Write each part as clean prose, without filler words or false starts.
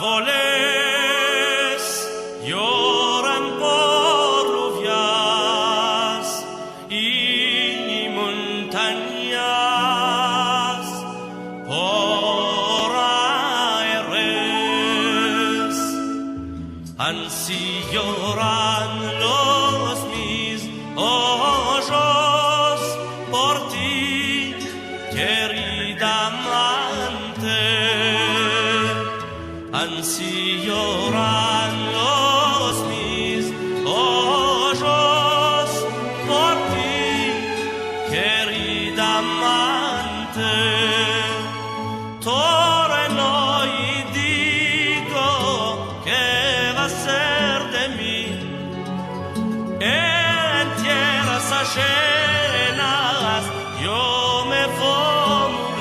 árboles lloran por lluvias y montañas por aires. Así lloran los mis ojos por ti, querida amante. Así lloran los mis ojos por ti, querida amante. Torno y digo, ¿qué va a ser de mí? En tierras ajenas yo me voy a morir.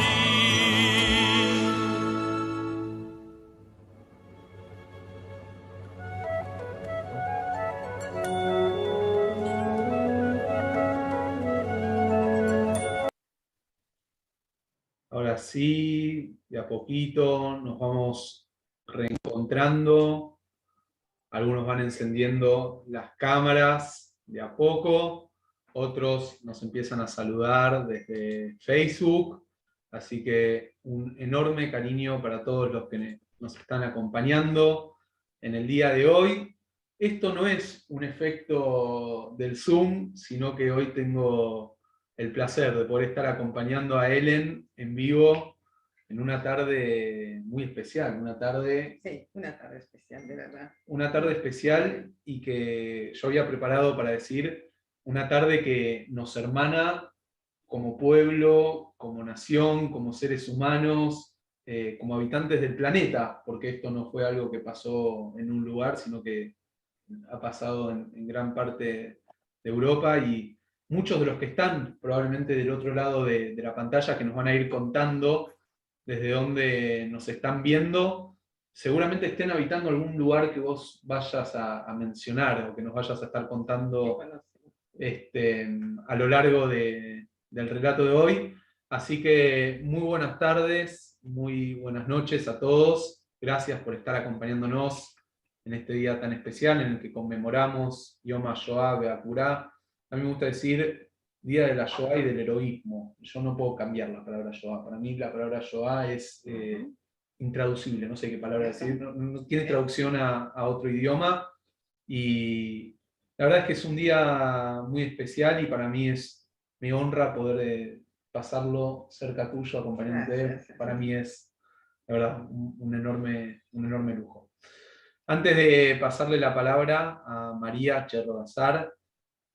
Ahora sí, de a poquito nos vamos reencontrando. Algunos van encendiendo las cámaras de a poco, otros nos empiezan a saludar desde Facebook, así que un enorme cariño para todos los que nos están acompañando en el día de hoy. Esto no es un efecto del Zoom, sino que hoy tengo el placer de poder estar acompañando a Ellen en vivo en una tarde muy especial, una tarde... Sí, una tarde especial, de verdad. Una tarde especial y que yo había preparado para decir una tarde que nos hermana como pueblo, como nación, como seres humanos, como habitantes del planeta, porque esto no fue algo que pasó en un lugar, sino que ha pasado en gran parte de Europa, y muchos de los que están probablemente del otro lado de la pantalla, que nos van a ir contando desde dónde nos están viendo, seguramente estén habitando algún lugar que vos vayas a mencionar o que nos vayas a estar contando a lo largo del relato de hoy. Así que muy buenas tardes, muy buenas noches a todos. Gracias por estar acompañándonos en este día tan especial en el que conmemoramos Yom HaShoah Be'Akurá. A mí me gusta decir Día de la Shoah y del heroísmo. Yo no puedo cambiar la palabra Shoah. Para mí la palabra Shoah es intraducible, no sé qué palabra decir, no tiene traducción a otro idioma. Y la verdad es que es un día muy especial y para mí es mi honra poder pasarlo cerca tuyo, acompañándote. Gracias. Para mí es, la verdad, un enorme lujo. Antes de pasarle la palabra a María Cherrodazar,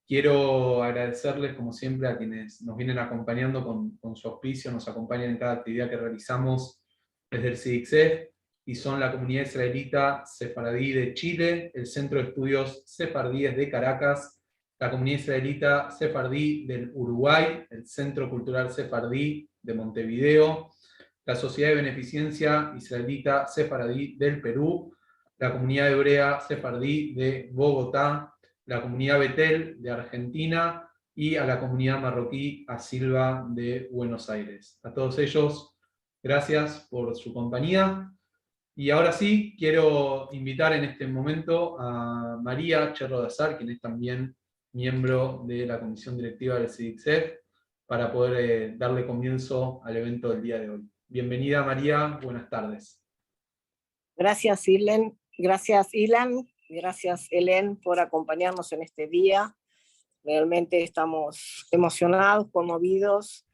quiero agradecerles, como siempre, a quienes nos vienen acompañando con su auspicio, nos acompañan en cada actividad que realizamos desde el CIDICSEF, y son la Comunidad Israelita Sefaradí de Chile, el Centro de Estudios Sefardíes de Caracas, la Comunidad Israelita Sefardí del Uruguay, el Centro Cultural Sefardí de Montevideo, la Sociedad de Beneficencia Israelita Sefaradí del Perú, la Comunidad Hebrea Sefardí de Bogotá, la Comunidad Betel de Argentina y a la Comunidad Marroquí Asilva de Buenos Aires. A todos ellos, gracias por su compañía. Y ahora sí, quiero invitar en este momento a María Cherrodazar, quien es también miembro de la comisión directiva del CIDICSEF, para poder darle comienzo al evento del día de hoy. Bienvenida, María, buenas tardes. Gracias, Ilan. Gracias, Ilan. Gracias, Helen, por acompañarnos en este día. Realmente estamos emocionados, conmovidos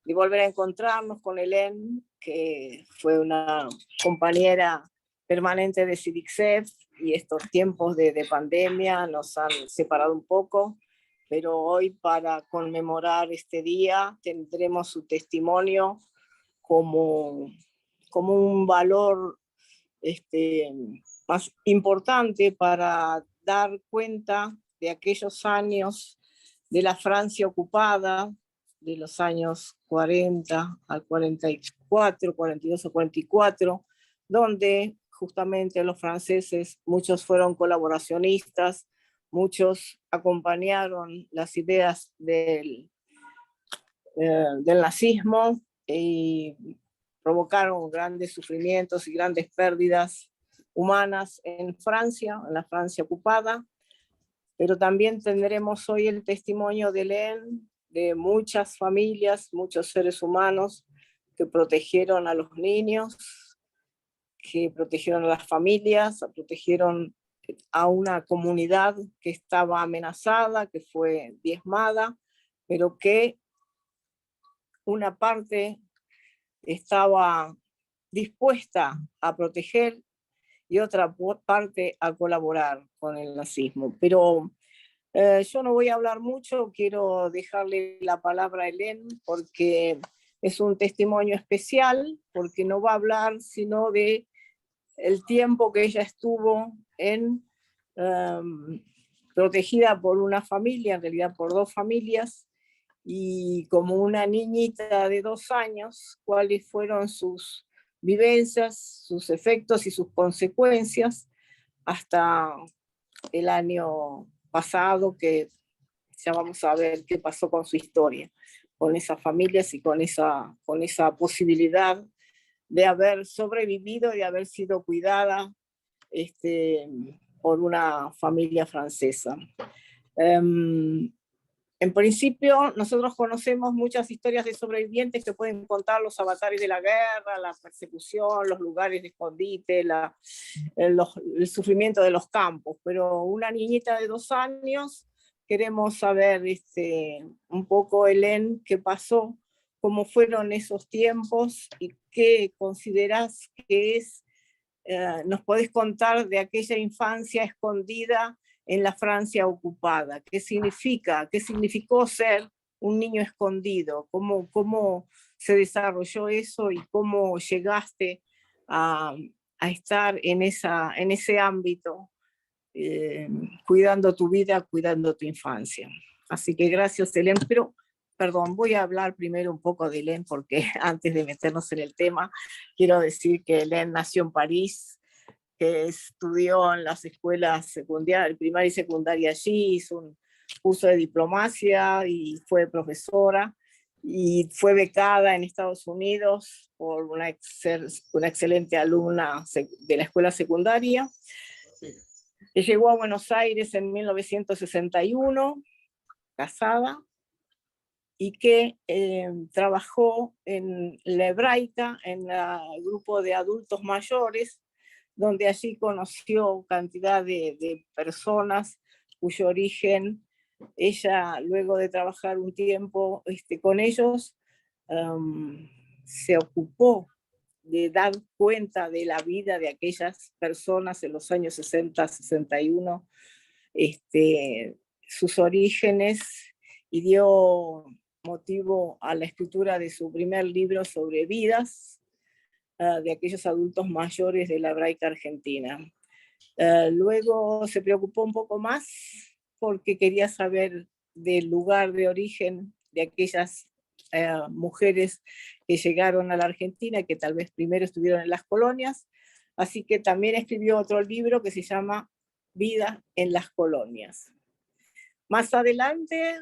de volver a encontrarnos con Helen, que fue una compañera permanente de CIDICSEF, y estos tiempos de pandemia nos han separado un poco, pero hoy, para conmemorar este día, tendremos su testimonio como un valor más importante para dar cuenta de aquellos años de la Francia ocupada, de los años 40 al 44, 42 o 44, donde justamente los franceses, muchos fueron colaboracionistas, muchos acompañaron las ideas del nazismo y provocaron grandes sufrimientos y grandes pérdidas humanas en Francia, en la Francia ocupada, pero también tendremos hoy el testimonio de Hélène, de muchas familias, muchos seres humanos que protegieron a los niños, que protegieron a las familias, protegieron a una comunidad que estaba amenazada, que fue diezmada, pero que una parte estaba dispuesta a proteger y otra parte a colaborar con el nazismo. Pero yo no voy a hablar mucho, quiero dejarle la palabra a Hélène porque es un testimonio especial, porque no va a hablar sino de el tiempo que ella estuvo protegida por una familia, en realidad por dos familias, y como una niñita de 2 años, cuáles fueron sus vivencias, sus efectos y sus consecuencias hasta el año pasado, que ya vamos a ver qué pasó con su historia, con esas familias y con esa posibilidad de haber sobrevivido, de haber sido cuidada por una familia francesa. En principio, nosotros conocemos muchas historias de sobrevivientes que pueden contar los avatares de la guerra, la persecución, los lugares de escondite, el sufrimiento de los campos, pero una niñita de 2 años, queremos saber un poco, Hélène, qué pasó, cómo fueron esos tiempos y qué considerás que nos podés contar de aquella infancia escondida en la Francia ocupada. ¿Qué significó ser un niño escondido? ¿Cómo se desarrolló eso y cómo llegaste a estar en ese ámbito, cuidando tu vida, cuidando tu infancia? Así que gracias, Hélène. Pero, perdón, voy a hablar primero un poco de Hélène, porque antes de meternos en el tema, quiero decir que Hélène nació en París, que estudió en las escuelas secundarias, primaria y secundaria allí, hizo un curso de diplomacia y fue profesora, y fue becada en Estados Unidos por una excelente alumna de la escuela secundaria. Llegó a Buenos Aires en 1961, casada, y que trabajó en la Hebraica, en el grupo de adultos mayores, donde allí conoció cantidad de personas cuyo origen ella, luego de trabajar un tiempo con ellos, se ocupó de dar cuenta de la vida de aquellas personas en los años 60, 61, sus orígenes, y dio motivo a la escritura de su primer libro sobre vidas de aquellos adultos mayores de la Hebraica Argentina. Luego se preocupó un poco más porque quería saber del lugar de origen de aquellas mujeres que llegaron a la Argentina, que tal vez primero estuvieron en las colonias, así que también escribió otro libro que se llama Vida en las colonias. Más adelante,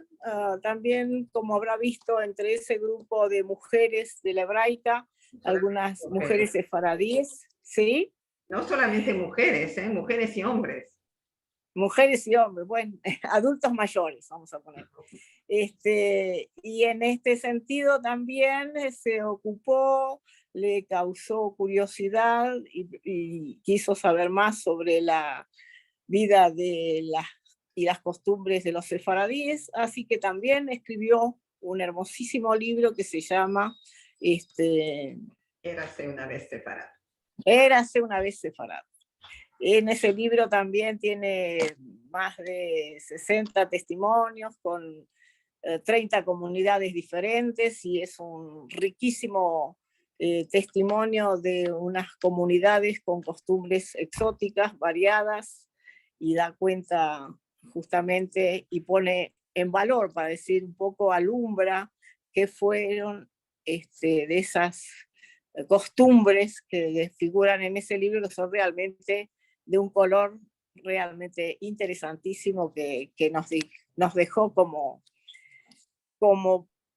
también, como habrá visto, entre ese grupo de mujeres de la Hebraica, algunas mujeres sefaradíes, ¿sí? No solamente mujeres, mujeres y hombres. Mujeres y hombres, bueno, adultos mayores, vamos a poner. Y en este sentido también se ocupó, le causó curiosidad y quiso saber más sobre la vida y las costumbres de los sefaradíes, así que también escribió un hermosísimo libro que se llama Érase una vez separado. Érase una vez separado. En ese libro también tiene más de 60 testimonios con 30 comunidades diferentes, y es un riquísimo testimonio de unas comunidades con costumbres exóticas, variadas, y da cuenta justamente y pone en valor, para decir un poco, alumbra qué fueron de esas costumbres que figuran en ese libro, que son realmente de un color realmente interesantísimo, que nos dejó como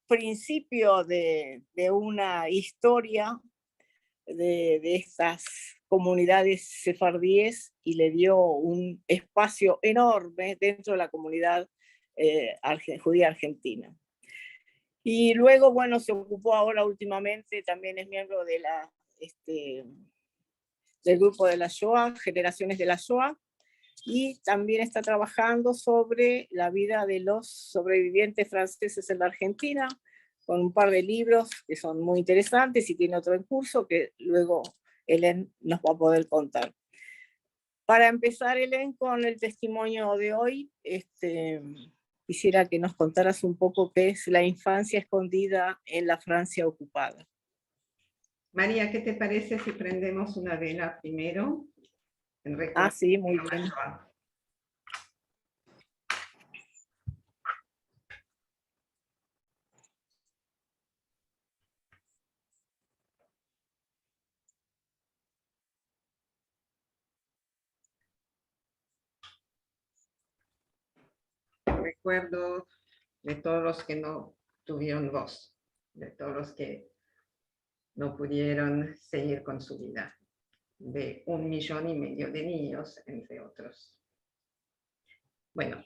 principio de una historia de estas comunidades sefardíes y le dio un espacio enorme dentro de la comunidad judía argentina. Y luego, bueno, se ocupó ahora últimamente, también es miembro de del grupo de la Shoah, Generaciones de la Shoah, y también está trabajando sobre la vida de los sobrevivientes franceses en la Argentina, con un par de libros que son muy interesantes, y tiene otro en curso que luego Helen nos va a poder contar. Para empezar, Helen, con el testimonio de hoy, quisiera que nos contaras un poco qué es la infancia escondida en la Francia ocupada. María, ¿qué te parece si prendemos una vela primero? En recuerdo Sí, muy de la bien. Shoah. Recuerdo de todos los que no tuvieron voz, de todos los que no pudieron seguir con su vida, de 1,5 millones de niños, entre otros. Bueno,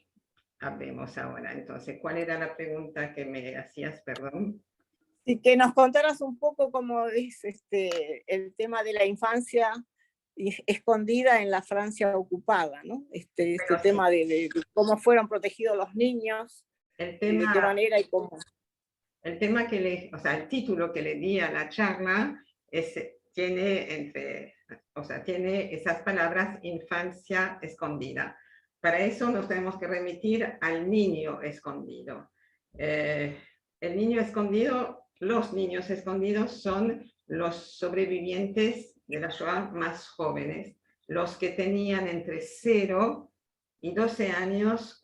hablemos ahora. Entonces, ¿cuál era la pregunta que me hacías, perdón? Y que nos contaras un poco cómo es el tema de la infancia escondida en la Francia ocupada, ¿no? Este Pero tema sí, de cómo fueron protegidos los niños, el y de qué tema, manera y cómo. el tema que el título que le di a la charla tiene esas palabras: infancia escondida. Para eso nos tenemos que remitir al niño escondido. El niño escondido, los niños escondidos son los sobrevivientes de la Shoah más jóvenes, los que tenían entre 0 y 12 años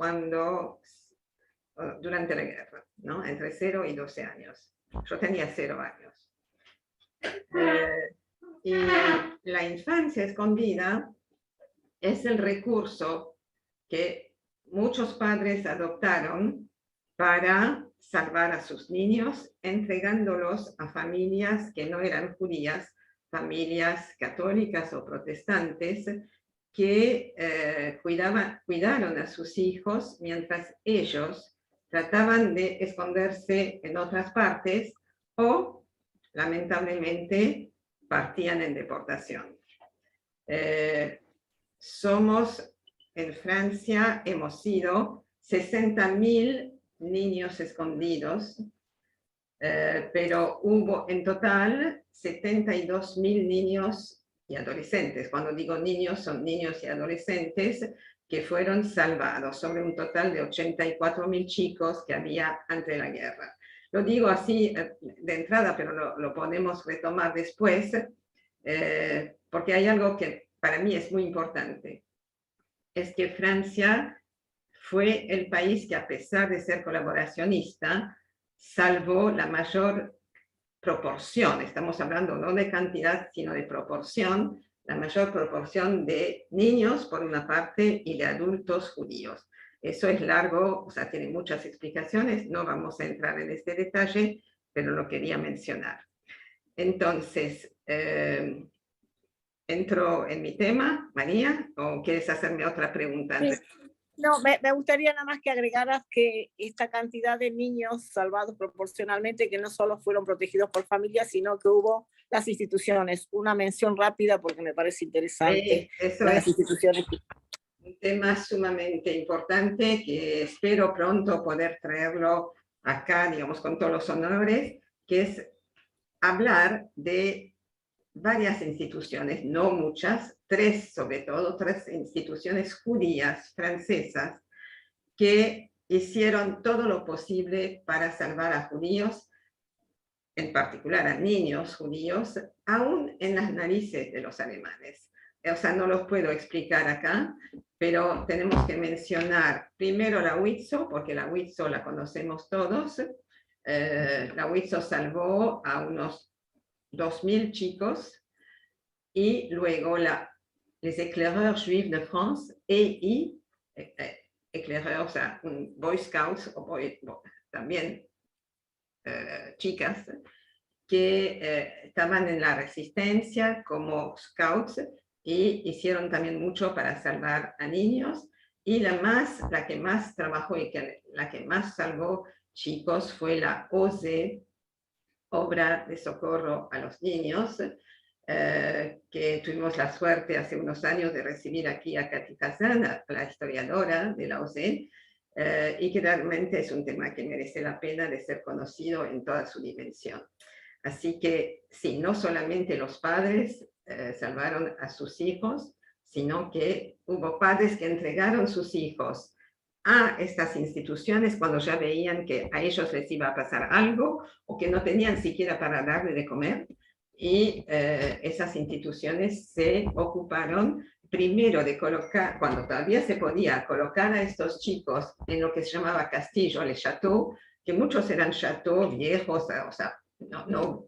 durante la guerra, ¿no? Entre 0 y 12 años. Yo tenía 0 años. Y la infancia escondida es el recurso que muchos padres adoptaron para salvar a sus niños, entregándolos a familias que no eran judías, familias católicas o protestantes, que cuidaron a sus hijos mientras ellos trataban de esconderse en otras partes o, lamentablemente, partían en deportación. En Francia hemos sido 60.000 niños escondidos, pero hubo en total 72.000 niños y adolescentes. Cuando digo niños, son niños y adolescentes que fueron salvados, sobre un total de 84.000 chicos que había antes de la guerra. Lo digo así de entrada, pero lo podemos retomar después, porque hay algo que para mí es muy importante. Es que Francia fue el país que, a pesar de ser colaboracionista, salvó la mayor proporción, estamos hablando no de cantidad, sino de proporción, la mayor proporción de niños, por una parte, y de adultos judíos. Eso es largo, o sea, tiene muchas explicaciones, no vamos a entrar en este detalle, pero lo quería mencionar. Entonces, ¿entro en mi tema, María, o quieres hacerme otra pregunta? Sí. No, me gustaría nada más que agregaras que esta cantidad de niños salvados proporcionalmente, que no solo fueron protegidos por familias, sino que hubo las instituciones. Una mención rápida, porque me parece interesante. Eso las es instituciones. un tema sumamente importante que espero pronto poder traerlo acá, digamos, con todos los honores, que es hablar de varias instituciones, no muchas, 3 sobre todo, 3 instituciones judías francesas que hicieron todo lo posible para salvar a judíos, en particular a niños judíos, aún en las narices de los alemanes. O sea, no los puedo explicar acá, pero tenemos que mencionar primero la WITSO, porque la WITSO la conocemos todos. La WITSO salvó a unos 2.000 chicos, y luego les Éclaireurs Juifs de France, EI, Éclaireurs, o sea, Boy Scouts, también chicas, que estaban en la resistencia como scouts y hicieron también mucho para salvar a niños. Y la que más trabajó y la que más salvó chicos fue la OSE, Obra de Socorro a los Niños, que tuvimos la suerte hace unos años de recibir aquí a Katy Kazan, la historiadora de la OSE, y que realmente es un tema que merece la pena de ser conocido en toda su dimensión. Así que sí, no solamente los padres salvaron a sus hijos, sino que hubo padres que entregaron sus hijos a estas instituciones cuando ya veían que a ellos les iba a pasar algo o que no tenían siquiera para darle de comer. Y esas instituciones se ocuparon primero de colocar, cuando todavía se podía, colocar a estos chicos en lo que se llamaba castillo, les châteaux, que muchos eran châteaux viejos, o sea, no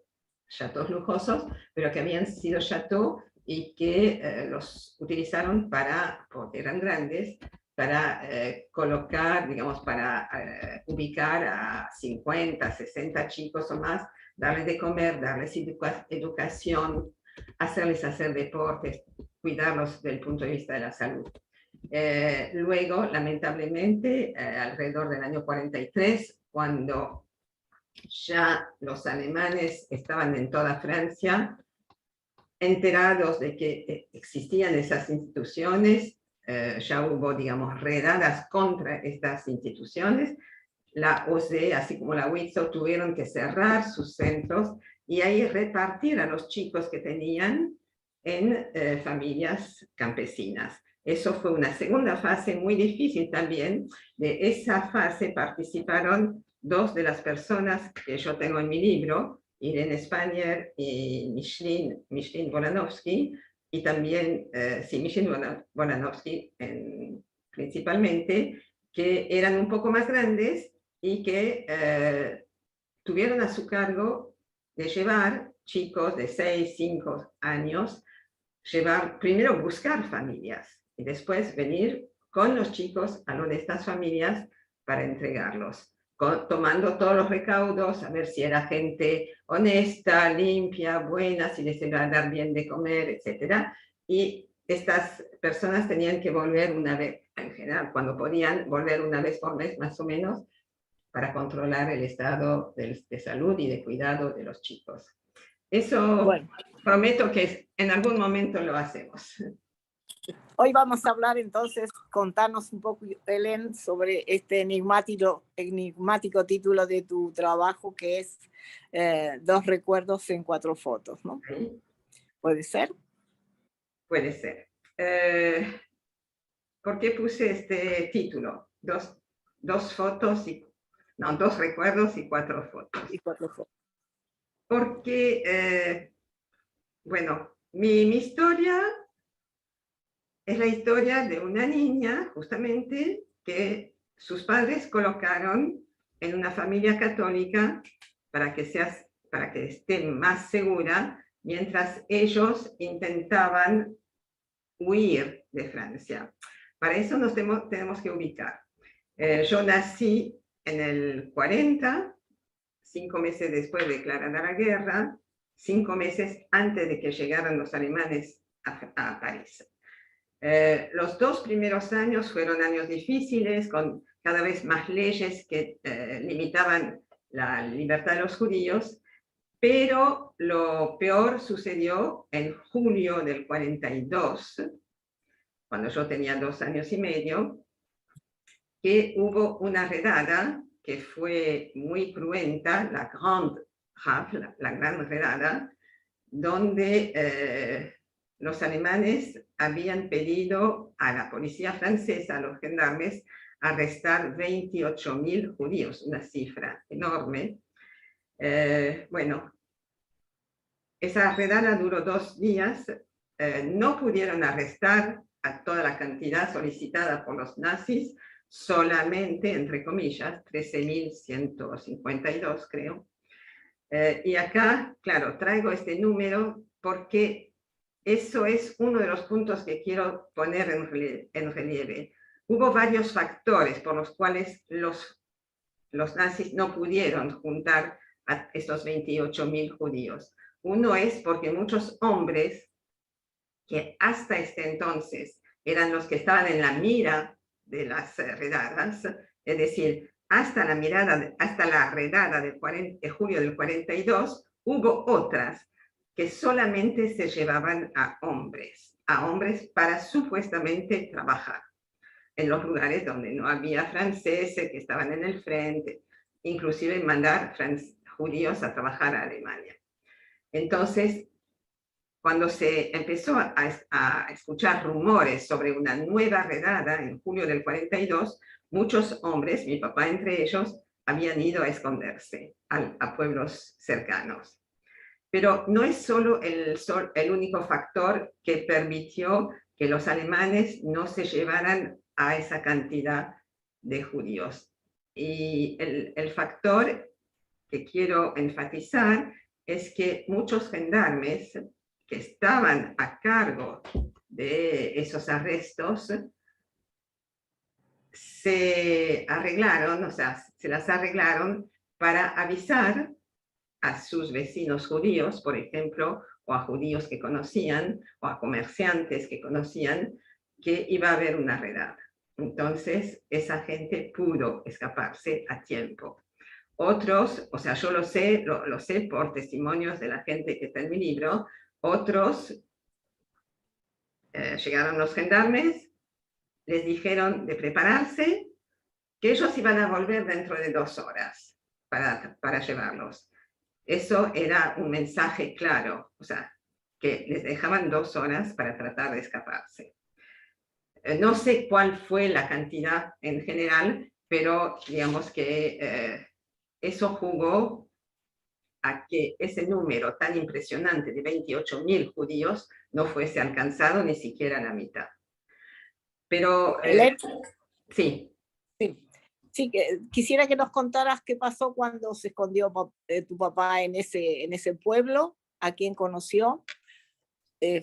châteaux lujosos, pero que habían sido châteaux y que los utilizaron porque eran grandes, para colocar, digamos, para ubicar a 50, 60 chicos o más, darles de comer, darles educación, hacerles hacer deportes, cuidarlos desde el punto de vista de la salud. Luego, lamentablemente, alrededor del año 43, cuando ya los alemanes estaban en toda Francia, enterados de que existían esas instituciones, ya hubo, digamos, redadas contra estas instituciones. La OSE, así como la WITSO, tuvieron que cerrar sus centros y ahí repartir a los chicos que tenían en familias campesinas. Eso fue una segunda fase muy difícil también. De esa fase participaron dos de las personas que yo tengo en mi libro, Irene Spanier y Micheline Volanovsky, y también, Micheline Volanovsky principalmente, que eran un poco más grandes y que tuvieron a su cargo de llevar chicos de 6, 5 años, primero buscar familias y después venir con los chicos a lo de estas familias para entregarlos, tomando todos los recaudos, a ver si era gente honesta, limpia, buena, si les iba a dar bien de comer, etc. Y estas personas tenían que volver una vez, en general, cuando podían, volver una vez por mes más o menos, para controlar el estado de salud y de cuidado de los chicos. Eso, bueno, prometo que en algún momento lo hacemos. Hoy vamos a hablar entonces, contarnos un poco, Helen, sobre este enigmático título de tu trabajo, que es 2 recuerdos en 4 fotos, ¿no? ¿Sí? ¿Puede ser? Puede ser. ¿Por qué puse este título? 2 fotos y... No, 2 recuerdos y 4 fotos. Y 4 fotos. Porque, bueno, mi historia es la historia de una niña, justamente, que sus padres colocaron en una familia católica para que esté más segura, mientras ellos intentaban huir de Francia. Para eso nos tenemos que ubicar. Yo nací en el 40, 5 meses después de declarada la guerra, 5 meses antes de que llegaran los alemanes a París. Los 2 primeros años fueron años difíciles, con cada vez más leyes que limitaban la libertad de los judíos, pero lo peor sucedió en julio del 42, cuando yo tenía 2 años y medio, que hubo una redada que fue muy cruenta, la gran redada, donde los alemanes habían pedido a la policía francesa, a los gendarmes, arrestar 28.000 judíos, una cifra enorme. Bueno, esa redada duró 2 días, no pudieron arrestar a toda la cantidad solicitada por los nazis, solamente, entre comillas, 13.152, creo. Y acá, claro, traigo este número porque eso es uno de los puntos que quiero poner en relieve. Hubo varios factores por los cuales los nazis no pudieron juntar a estos 28.000 judíos. Uno es porque muchos hombres que hasta este entonces eran los que estaban en la mira de las redadas, es decir, hasta la redada de julio del 42, hubo otras que solamente se llevaban a hombres para supuestamente trabajar en los lugares donde no había franceses que estaban en el frente, inclusive mandar judíos a trabajar a Alemania. Entonces, cuando se empezó a escuchar rumores sobre una nueva redada en julio del 42, muchos hombres, mi papá entre ellos, habían ido a esconderse a pueblos cercanos. Pero no es solo el único factor que permitió que los alemanes no se llevaran a esa cantidad de judíos. Y el factor que quiero enfatizar es que muchos gendarmes que estaban a cargo de esos arrestos se las arreglaron para avisar a sus vecinos judíos, por ejemplo, o a judíos que conocían, o a comerciantes que conocían, que iba a haber una redada. Entonces, esa gente pudo escaparse a tiempo. Otros, o sea, yo lo sé por testimonios de la gente que está en mi libro, otros llegaron los gendarmes, les dijeron de prepararse, que ellos iban a volver dentro de 2 horas para llevarlos. Eso era un mensaje claro, o sea, que les dejaban 2 horas para tratar de escaparse. No sé cuál fue la cantidad en general, pero digamos que eso jugó a que ese número tan impresionante de 28.000 judíos no fuese alcanzado ni siquiera la mitad. Pero sí. Sí, quisiera que nos contaras qué pasó cuando se escondió tu papá en ese pueblo, a quién conoció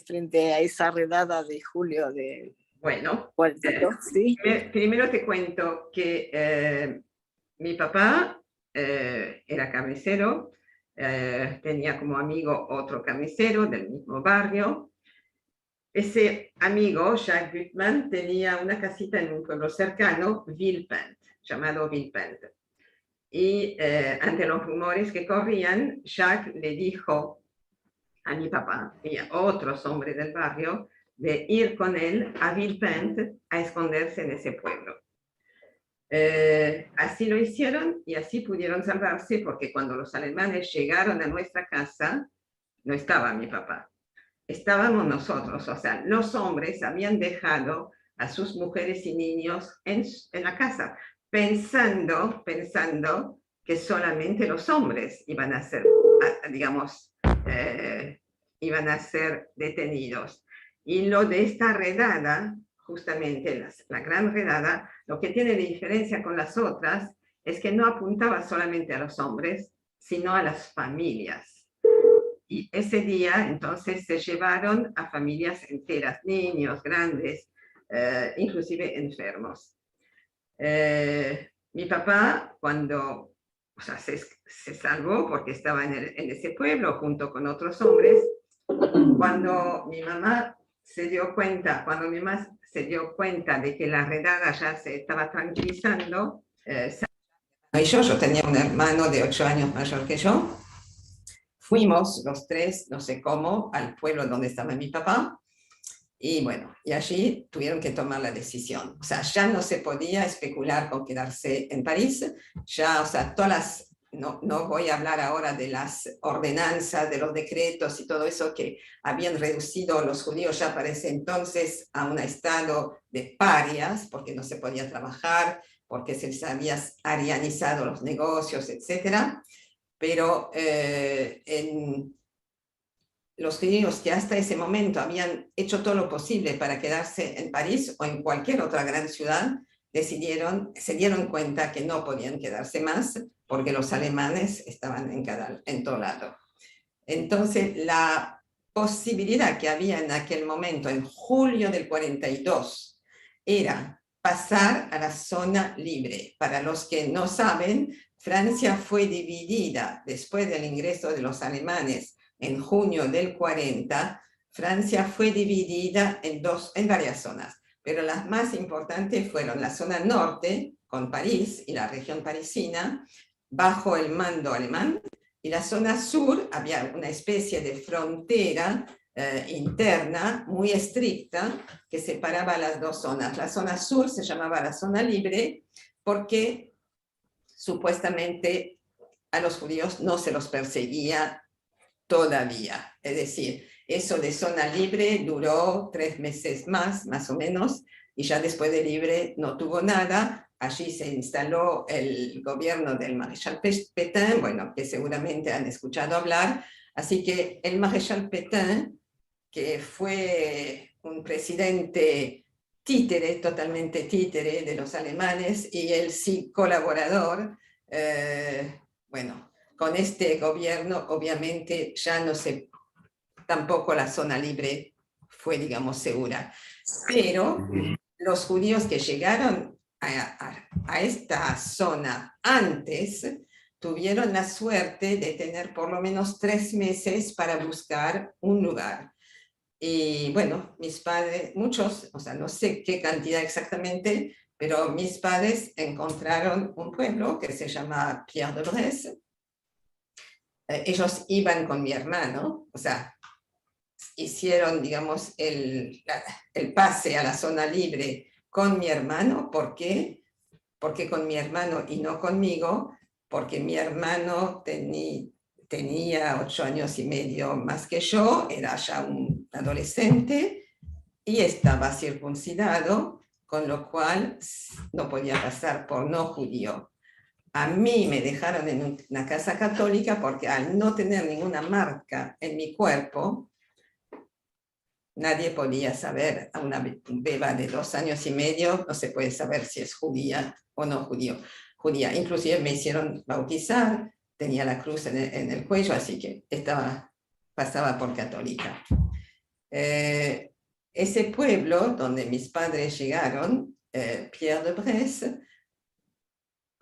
frente a esa redada de julio de... Bueno, 42, ¿sí? Primero te cuento que mi papá era carnicero, tenía como amigo otro carnicero del mismo barrio. Ese amigo, Jacques Gutmann, tenía una casita en un pueblo cercano, Villepinte, llamado Villepinte. Y ante los rumores que corrían, Jacques le dijo a mi papá y a otros hombres del barrio de ir con él a Villepinte a esconderse en ese pueblo. Así lo hicieron y así pudieron salvarse, porque cuando los alemanes llegaron a nuestra casa, no estaba mi papá. Estábamos nosotros, o sea, los hombres habían dejado a sus mujeres y niños en la casa, pensando que solamente los hombres iban a ser, digamos, iban a ser detenidos. Y lo de esta redada, justamente la gran redada, lo que tiene de diferencia con las otras es que no apuntaba solamente a los hombres, sino a las familias. Y ese día, entonces, se llevaron a familias enteras, niños, grandes, inclusive enfermos. Mi papá, cuando se salvó porque estaba en ese pueblo junto con otros hombres, cuando mi mamá se dio cuenta de que la redada ya se estaba tranquilizando, yo tenía un hermano de 8 años mayor que yo. Fuimos los 3, no sé cómo, al pueblo donde estaba mi papá, y bueno, y allí tuvieron que tomar la decisión. O sea, ya no se podía especular con quedarse en París, ya, o sea, no voy a hablar ahora de las ordenanzas, de los decretos y todo eso que habían reducido a los judíos ya para ese entonces a un estado de parias, porque no se podía trabajar, porque se les había arianizado los negocios, etcétera. Pero los judíos que hasta ese momento habían hecho todo lo posible para quedarse en París o en cualquier otra gran ciudad, se dieron cuenta que no podían quedarse más porque los alemanes estaban en todo lado. Entonces, la posibilidad que había en aquel momento, en julio del 42, era pasar a la zona libre. Para los que no saben, Francia fue dividida después del ingreso de los alemanes en junio del 40. Francia fue dividida en varias zonas, pero las más importantes fueron la zona norte, con París y la región parisina, bajo el mando alemán, y la zona sur había una especie de frontera interna muy estricta que separaba las dos zonas. La zona sur se llamaba la zona libre porque supuestamente a los judíos no se los perseguía todavía. Es decir, eso de zona libre duró 3 meses más o menos, y ya después de libre no tuvo nada. Allí se instaló el gobierno del Maréchal Pétain, bueno, que seguramente han escuchado hablar. Así que el Maréchal Pétain, que fue un presidente títere, totalmente títere de los alemanes, y él sí colaborador, bueno, con este gobierno obviamente ya no se, tampoco la zona libre fue, digamos, segura. Pero los judíos que llegaron a esta zona antes tuvieron la suerte de tener por lo menos 3 meses para buscar un lugar. Y bueno, mis padres, muchos, o sea, no sé qué cantidad exactamente, pero mis padres encontraron un pueblo que se llama Pierre-de-Bresse. Ellos iban con mi hermano, o sea, hicieron, digamos, el pase a la zona libre con mi hermano. ¿Por qué? Porque con mi hermano y no conmigo, porque mi hermano tenía 8 años y medio más que yo, era ya un adolescente y estaba circuncidado, con lo cual no podía pasar por no judío. A mí me dejaron en una casa católica porque al no tener ninguna marca en mi cuerpo, nadie podía saber. A una beba de 2 años y medio no se puede saber si es judía o no judía. Inclusive me hicieron bautizar, tenía la cruz en el cuello, así que pasaba por católica. Ese pueblo donde mis padres llegaron, Pierre-de-Bresse,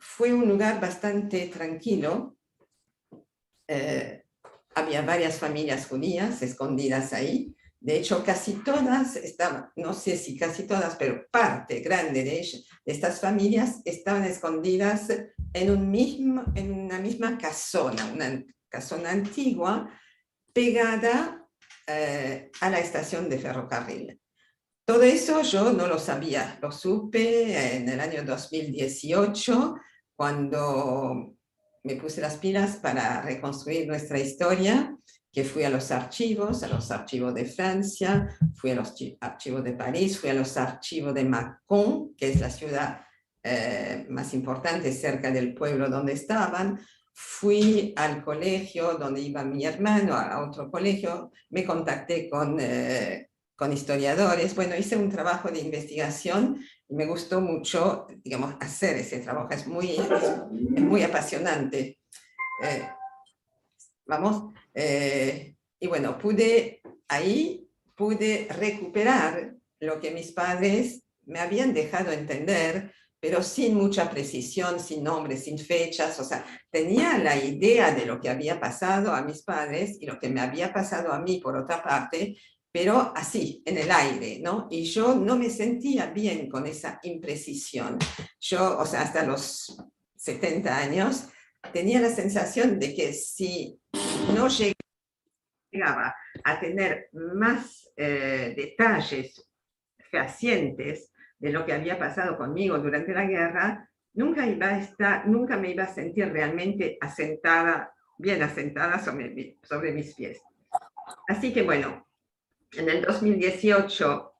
fue un lugar bastante tranquilo. Había varias familias judías escondidas ahí. De hecho, casi todas estaban, no sé si casi todas, pero parte grande de estas familias estaban escondidas en una misma casona, una casona antigua, pegada a la estación de ferrocarril. Todo eso yo no lo sabía, lo supe en el año 2018, cuando me puse las pilas para reconstruir nuestra historia, que fui a los archivos de Francia, fui a los archivos de París, fui a los archivos de Mâcon, que es la ciudad más importante cerca del pueblo donde estaban. Fui al colegio donde iba mi hermano, a otro colegio, me contacté con historiadores. Bueno, hice un trabajo de investigación y me gustó mucho, digamos, hacer ese trabajo. Es muy apasionante. Y bueno, pude recuperar lo que mis padres me habían dejado entender, pero sin mucha precisión, sin nombres, sin fechas. O sea, tenía la idea de lo que había pasado a mis padres y lo que me había pasado a mí por otra parte, pero así, en el aire, ¿no? Y yo no me sentía bien con esa imprecisión. Yo, o sea, hasta los 70 años, tenía la sensación de que si no llegaba a tener más detalles fehacientes de lo que había pasado conmigo durante la guerra, nunca me iba a sentir realmente bien asentada sobre mis pies. Así que bueno, en el 2018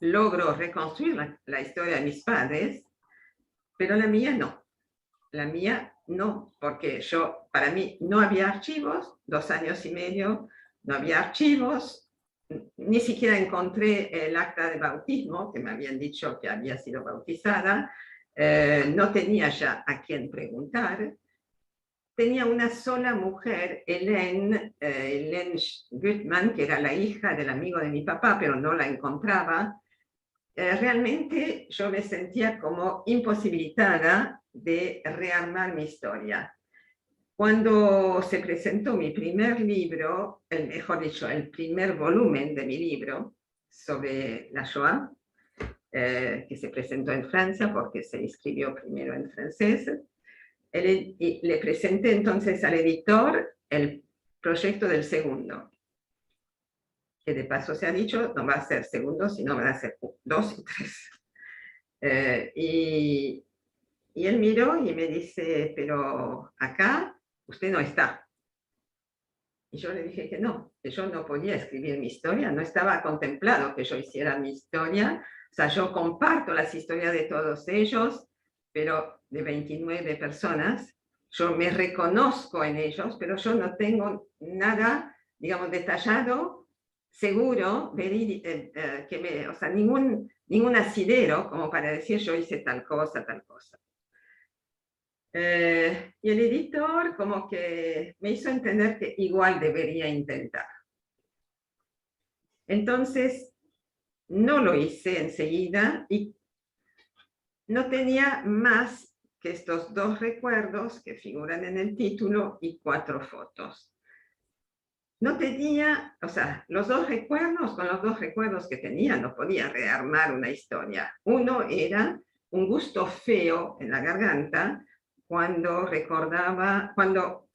logro reconstruir la historia de mis padres, pero la mía no. La mía no, porque para mí no había archivos, 2 años y medio, no había archivos, ni siquiera encontré el acta de bautismo, que me habían dicho que había sido bautizada, no tenía ya a quién preguntar. Tenía una sola mujer, Hélène Gutmann, que era la hija del amigo de mi papá, pero no la encontraba. Realmente yo me sentía como imposibilitada de rearmar mi historia. Cuando se presentó mi primer libro, mejor dicho, el primer volumen de mi libro sobre la Shoah, que se presentó en Francia porque se escribió primero en francés, y le presenté entonces al editor el proyecto del segundo, que de paso se ha dicho, no va a ser segundo, sino van a ser 2 y 3. Y él miró y me dice, pero acá usted no está. Y yo le dije que yo no podía escribir mi historia, no estaba contemplado que yo hiciera mi historia. O sea, yo comparto las historias de todos ellos, pero de 29 personas, yo me reconozco en ellos, pero yo no tengo nada, digamos, detallado, seguro, o sea, ningún asidero como para decir yo hice tal cosa, tal cosa. Y el editor como que me hizo entender que igual debería intentar. Entonces, no lo hice enseguida y no tenía más que estos 2 recuerdos que figuran en el título y 4 fotos. No tenía, o sea, con los 2 recuerdos que tenía no podía rearmar una historia. Uno era un gusto feo en la garganta, cuando recordaba, cuando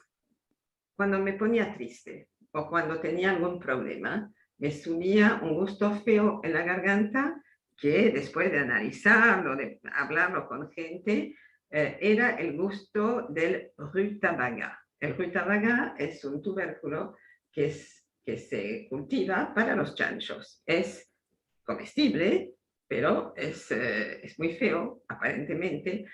me ponía triste o cuando tenía algún problema, me subía un gusto feo en la garganta que después de analizarlo, de hablarlo con gente, era el gusto del rutabaga. El rutabaga es un tubérculo que se cultiva para los chanchos. Es comestible, pero es muy feo, aparentemente.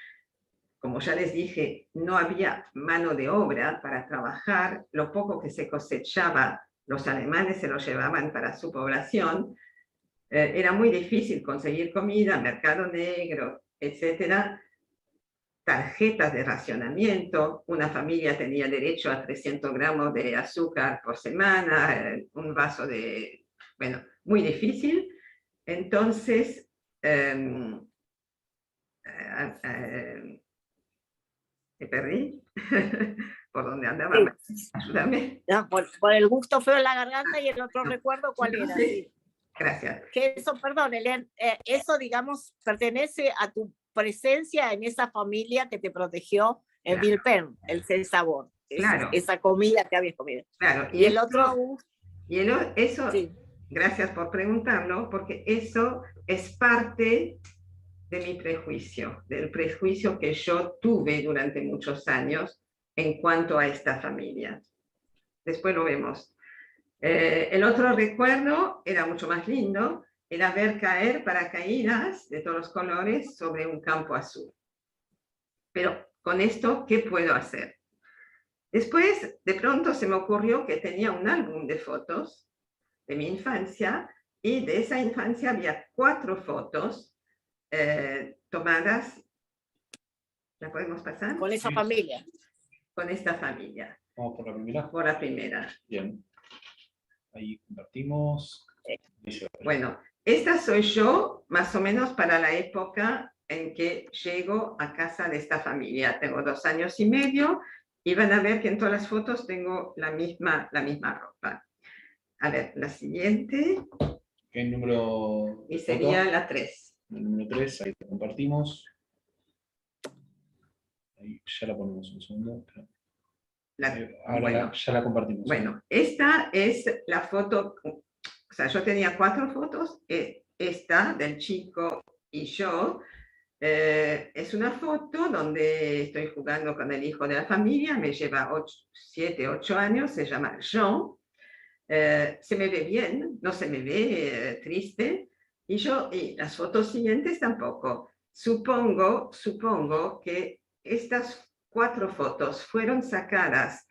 Como ya les dije, no había mano de obra para trabajar, lo poco que se cosechaba, los alemanes se lo llevaban para su población, era muy difícil conseguir comida, mercado negro, etc. Tarjetas de racionamiento, una familia tenía derecho a 300 gramos de azúcar por semana, un vaso de, bueno, muy difícil. Entonces, me perdí. ¿Por dónde andaba? Sí. Ayúdame. No, por el gusto feo en la garganta y el otro recuerdo, ¿cuál era? Sí. Gracias. Que eso, perdón, Helen, eso, digamos, pertenece a tu presencia en esa familia que te protegió en Villepin, el sabor, Claro. esa comida que habías comido. Claro. Y el otro... eso, sí. Gracias por preguntarlo, porque eso es parte de mi prejuicio, del prejuicio que yo tuve durante muchos años en cuanto a esta familia. Después lo vemos. El otro recuerdo era mucho más lindo, era ver caer paracaídas de todos los colores sobre un campo azul. Pero con esto, ¿qué puedo hacer? Después, de pronto se me ocurrió que tenía un álbum de fotos de mi infancia, y de esa infancia había 4 fotos tomadas. ¿La podemos pasar? Con esa familia. Con esta familia. Vamos por la primera. Por la primera. Bien. Ahí compartimos. Bueno, esta soy yo, más o menos para la época en que llego a casa de esta familia. Tengo 2 años y medio, y van a ver que en todas las fotos tengo la misma ropa. A ver, la siguiente. ¿Qué número? Y sería la 3. El número 3, ahí la compartimos. Ahí ya la ponemos un segundo. Ahora bueno, ya la compartimos. Bueno, esta es la foto, o sea, yo tenía 4 fotos, esta del chico y yo, es una foto donde estoy jugando con el hijo de la familia, me lleva 7, 8 años, se llama Jean, se me ve bien, no se me ve triste, y las fotos siguientes tampoco. Supongo que estas 4 fotos fueron sacadas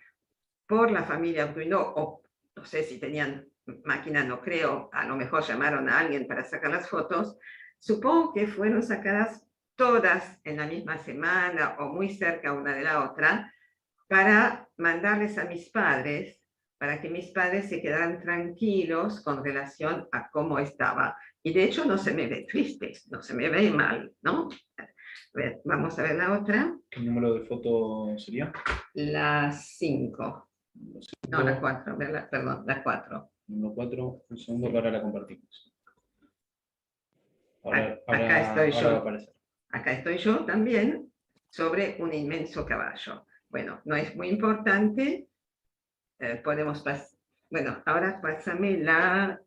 por la familia Bruno, o no sé si tenían máquina, no creo, a lo mejor llamaron a alguien para sacar las fotos. Supongo que fueron sacadas todas en la misma semana o muy cerca una de la otra, para mandarles a mis padres, para que mis padres se quedaran tranquilos con relación a cómo estaba. Y de hecho no se me ve triste, no se me ve mal, ¿no? Vamos a ver la otra. ¿Qué número de foto sería? La 5. No, la 4. Perdón, la 4. Número 4, un segundo que ahora la compartimos. Acá estoy ahora yo. va a aparecer. Acá estoy yo también sobre un inmenso caballo. Bueno, no es muy importante. Podemos pasar. Bueno, ahora pásame la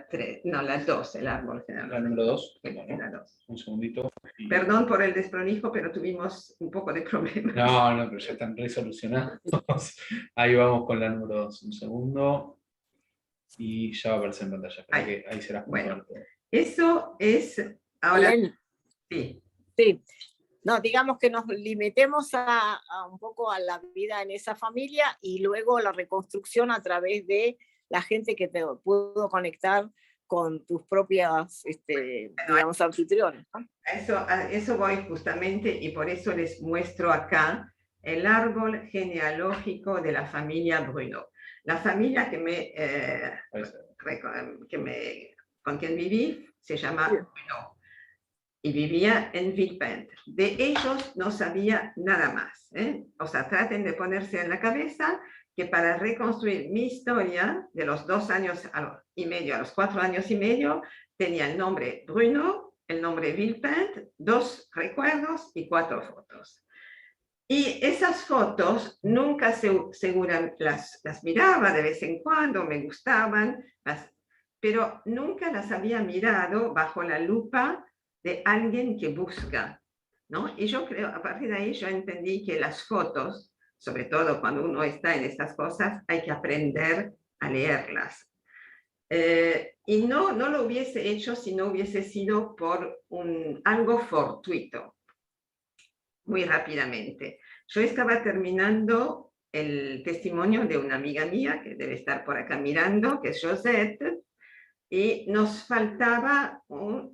3, no, la 2, el árbol general. La número 2. La 2. Un segundito. Perdón por el desprolijo, pero tuvimos un poco de problemas. No, pero ya están resolucionados. Ahí vamos con la número 2. Un segundo. Y ya va a aparecer en pantalla. Ahí será. Bueno, eso es ahora. Elen, Sí. sí. No, digamos que nos limitemos a un poco a la vida en esa familia y luego la reconstrucción a través de la gente que te pudo conectar con tus propias, digamos, anfitriones, ¿no? A eso voy justamente y por eso les muestro acá el árbol genealógico de la familia Bruno. La familia con quien viví se llama Bruno y vivía en Villepinte. De ellos no sabía nada más. O sea, traten de ponerse en la cabeza que para reconstruir mi historia de los 2 años y medio a los 4 años y medio, tenía el nombre Bruno, el nombre Villepinte, 2 recuerdos y 4 fotos. Y esas fotos nunca las miraba de vez en cuando, me gustaban, pero nunca las había mirado bajo la lupa de alguien que busca, ¿no? Y yo creo, a partir de ahí yo entendí que las fotos, sobre todo cuando uno está en estas cosas, hay que aprender a leerlas. Y no lo hubiese hecho si no hubiese sido por algo fortuito. Muy rápidamente. Yo estaba terminando el testimonio de una amiga mía, que debe estar por acá mirando, que es Josette, y nos faltaba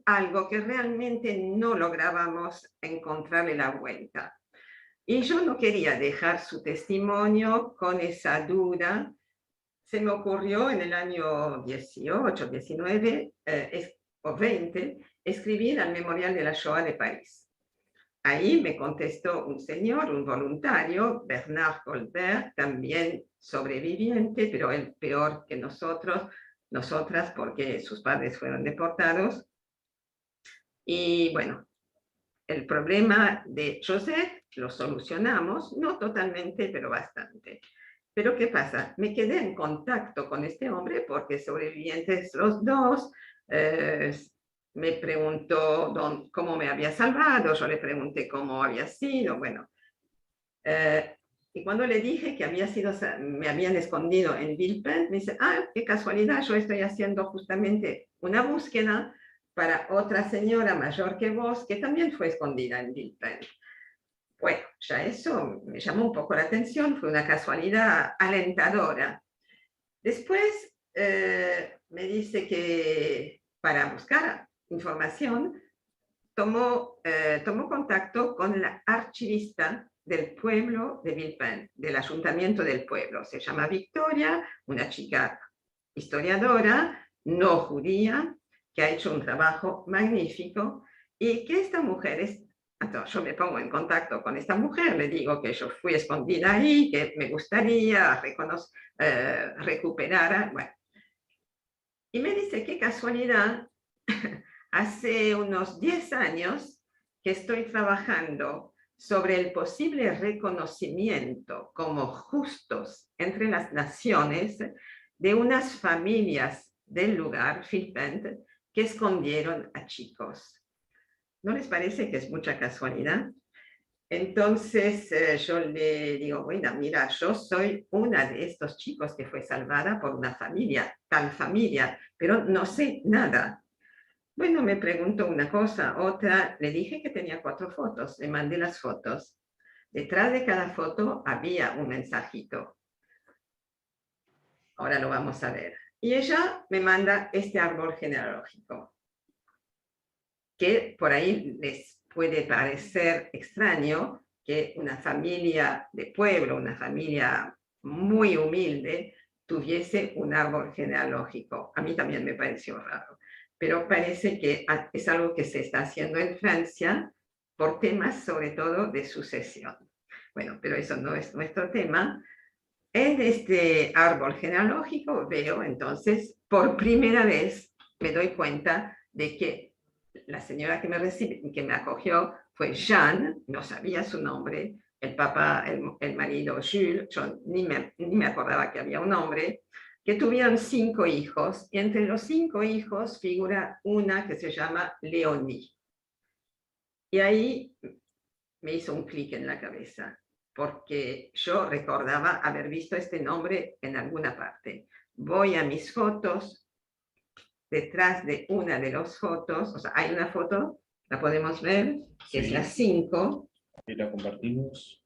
algo que realmente no lográbamos encontrarle la vuelta. Y yo no quería dejar su testimonio con esa duda. Se me ocurrió en el año 18, 19 o 20 escribir al Memorial de la Shoah de París. Ahí me contestó un señor, un voluntario, Bernard Goldberg, también sobreviviente, pero él peor que nosotras, porque sus padres fueron deportados. Y bueno, el problema de Josette lo solucionamos, no totalmente, pero bastante. Pero ¿qué pasa? Me quedé en contacto con este hombre porque sobrevivientes los dos. Me preguntó cómo me había salvado, yo le pregunté cómo había sido, bueno. Y cuando le dije que me habían escondido en Villepinte, me dice, qué casualidad, yo estoy haciendo justamente una búsqueda para otra señora mayor que vos, que también fue escondida en Villepinte. Bueno, ya eso me llamó un poco la atención, fue una casualidad alentadora. Después me dice que para buscar información tomó contacto con la archivista del pueblo de Villepinte, del ayuntamiento del pueblo. Se llama Victoria, una chica historiadora, no judía, que ha hecho un trabajo magnífico y que esta mujer entonces yo me pongo en contacto con esta mujer, le digo que yo fui escondida ahí, que me gustaría recuperar, bueno. Y me dice, qué casualidad, hace unos 10 años que estoy trabajando sobre el posible reconocimiento como justos entre las naciones de unas familias del lugar, Villepinte, que escondieron a chicos. ¿No les parece que es mucha casualidad? Entonces yo le digo, bueno, mira, yo soy una de estos chicos que fue salvada por una familia, tal familia, pero no sé nada. Bueno, me preguntó una cosa, otra, le dije que tenía 4 fotos, le mandé las fotos. Detrás de cada foto había un mensajito. Ahora lo vamos a ver. Y ella me manda este árbol genealógico, que por ahí les puede parecer extraño que una familia de pueblo, una familia muy humilde, tuviese un árbol genealógico. A mí también me pareció raro, pero parece que es algo que se está haciendo en Francia por temas sobre todo de sucesión. Bueno, pero eso no es nuestro tema. En este árbol genealógico veo entonces, por primera vez me doy cuenta de que la señora que que me acogió fue Jeanne, no sabía su nombre, el papá, el marido Jules, yo ni me acordaba que había un hombre, que tuvieron 5 hijos, y entre los 5 hijos figura una que se llama Léonie. Y ahí me hizo un clic en la cabeza, porque yo recordaba haber visto este nombre en alguna parte. Voy a mis fotos, detrás de una de las fotos, o sea, hay una foto, la podemos ver, que es la 5. Y la compartimos.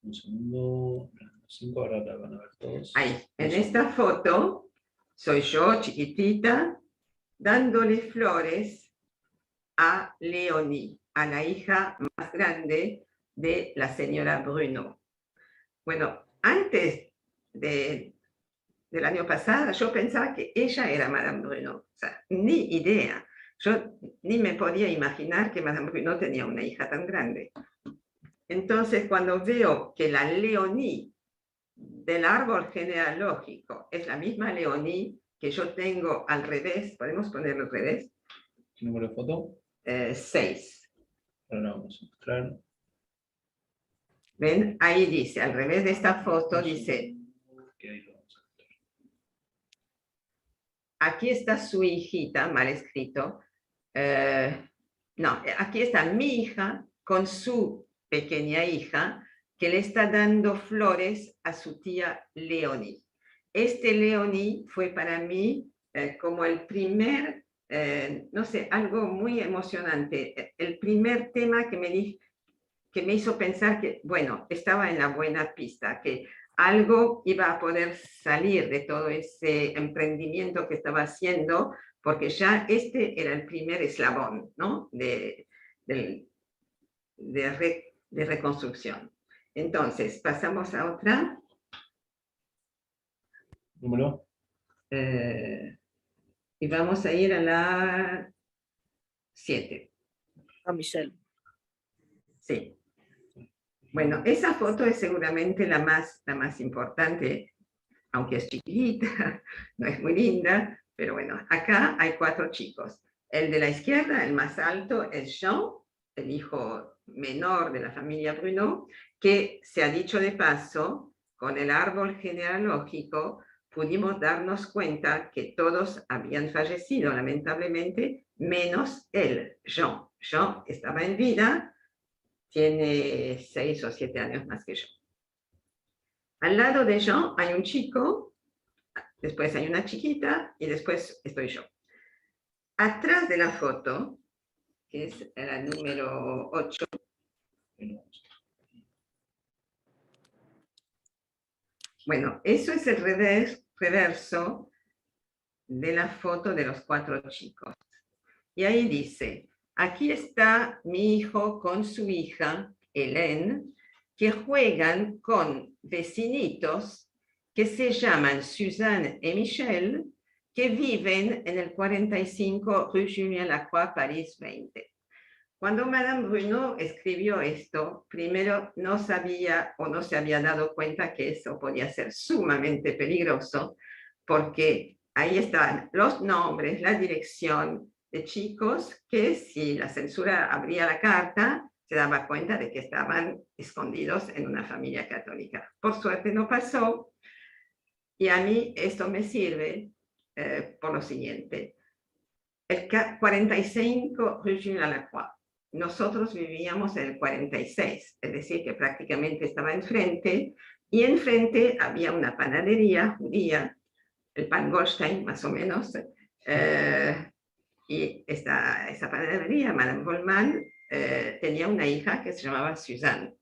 Un segundo. 5, ahora la van a ver todos. Ahí, en esta foto, soy yo, chiquitita, dándole flores a Léonie, a la hija más grande de la señora Bruno. Bueno, antes del año pasado, yo pensaba que ella era Madame Bruno. O sea, ni idea. Yo ni me podía imaginar que Madame Bruno tenía una hija tan grande. Entonces, cuando veo que la Léonie del árbol genealógico es la misma Léonie que yo tengo al revés, ¿podemos ponerlo al revés? ¿Qué número de foto? 6. Ahora la vamos a mostrar. ¿Ven? Ahí dice, al revés de esta foto, dice, Que ahí lo vamos a mostrar. aquí está su hijita, mal escrito. No, aquí está mi hija con su pequeña hija que le está dando flores a su tía Léonie. Este Léonie fue para mí como el primer, no sé, algo muy emocionante, el primer tema que me hizo pensar que, bueno, estaba en la buena pista, que algo iba a poder salir de todo ese emprendimiento que estaba haciendo, porque ya este era el primer eslabón, ¿no? de reconstrucción. Entonces, pasamos a otra. ¿Número? Y vamos a ir a la 7. A Michelle. Sí. Bueno, esa foto es seguramente la más importante, aunque es chiquita, no es muy linda, pero bueno, acá hay 4 chicos. El de la izquierda, el más alto, es Jean, el hijo menor de la familia Bruno, que se ha dicho de paso, con el árbol genealógico, pudimos darnos cuenta que todos habían fallecido, lamentablemente, menos él, Jean. Jean estaba en vida, tiene 6 o 7 años más que yo. Al lado de Jean hay un chico, después hay una chiquita y después estoy yo. Atrás de la foto, que es la número 8, bueno, eso es el reverso de la foto de los 4 chicos. Y ahí dice, aquí está mi hijo con su hija, Hélène, que juegan con vecinitos que se llaman Suzanne y Michel, que viven en el 45 Rue Julien Lacroix, París 20. Cuando Madame Bruno escribió esto, primero no sabía o no se había dado cuenta que eso podía ser sumamente peligroso, porque ahí estaban los nombres, la dirección de chicos que si la censura abría la carta, se daba cuenta de que estaban escondidos en una familia católica. Por suerte no pasó, y a mí esto me sirve por lo siguiente. El 45 Rue Julien Lacroix. Nosotros vivíamos en el 46, es decir, que prácticamente estaba enfrente, y enfrente había una panadería judía, el Pan Goldstein más o menos, y esa panadería, Madame Goldman, tenía una hija que se llamaba Suzanne.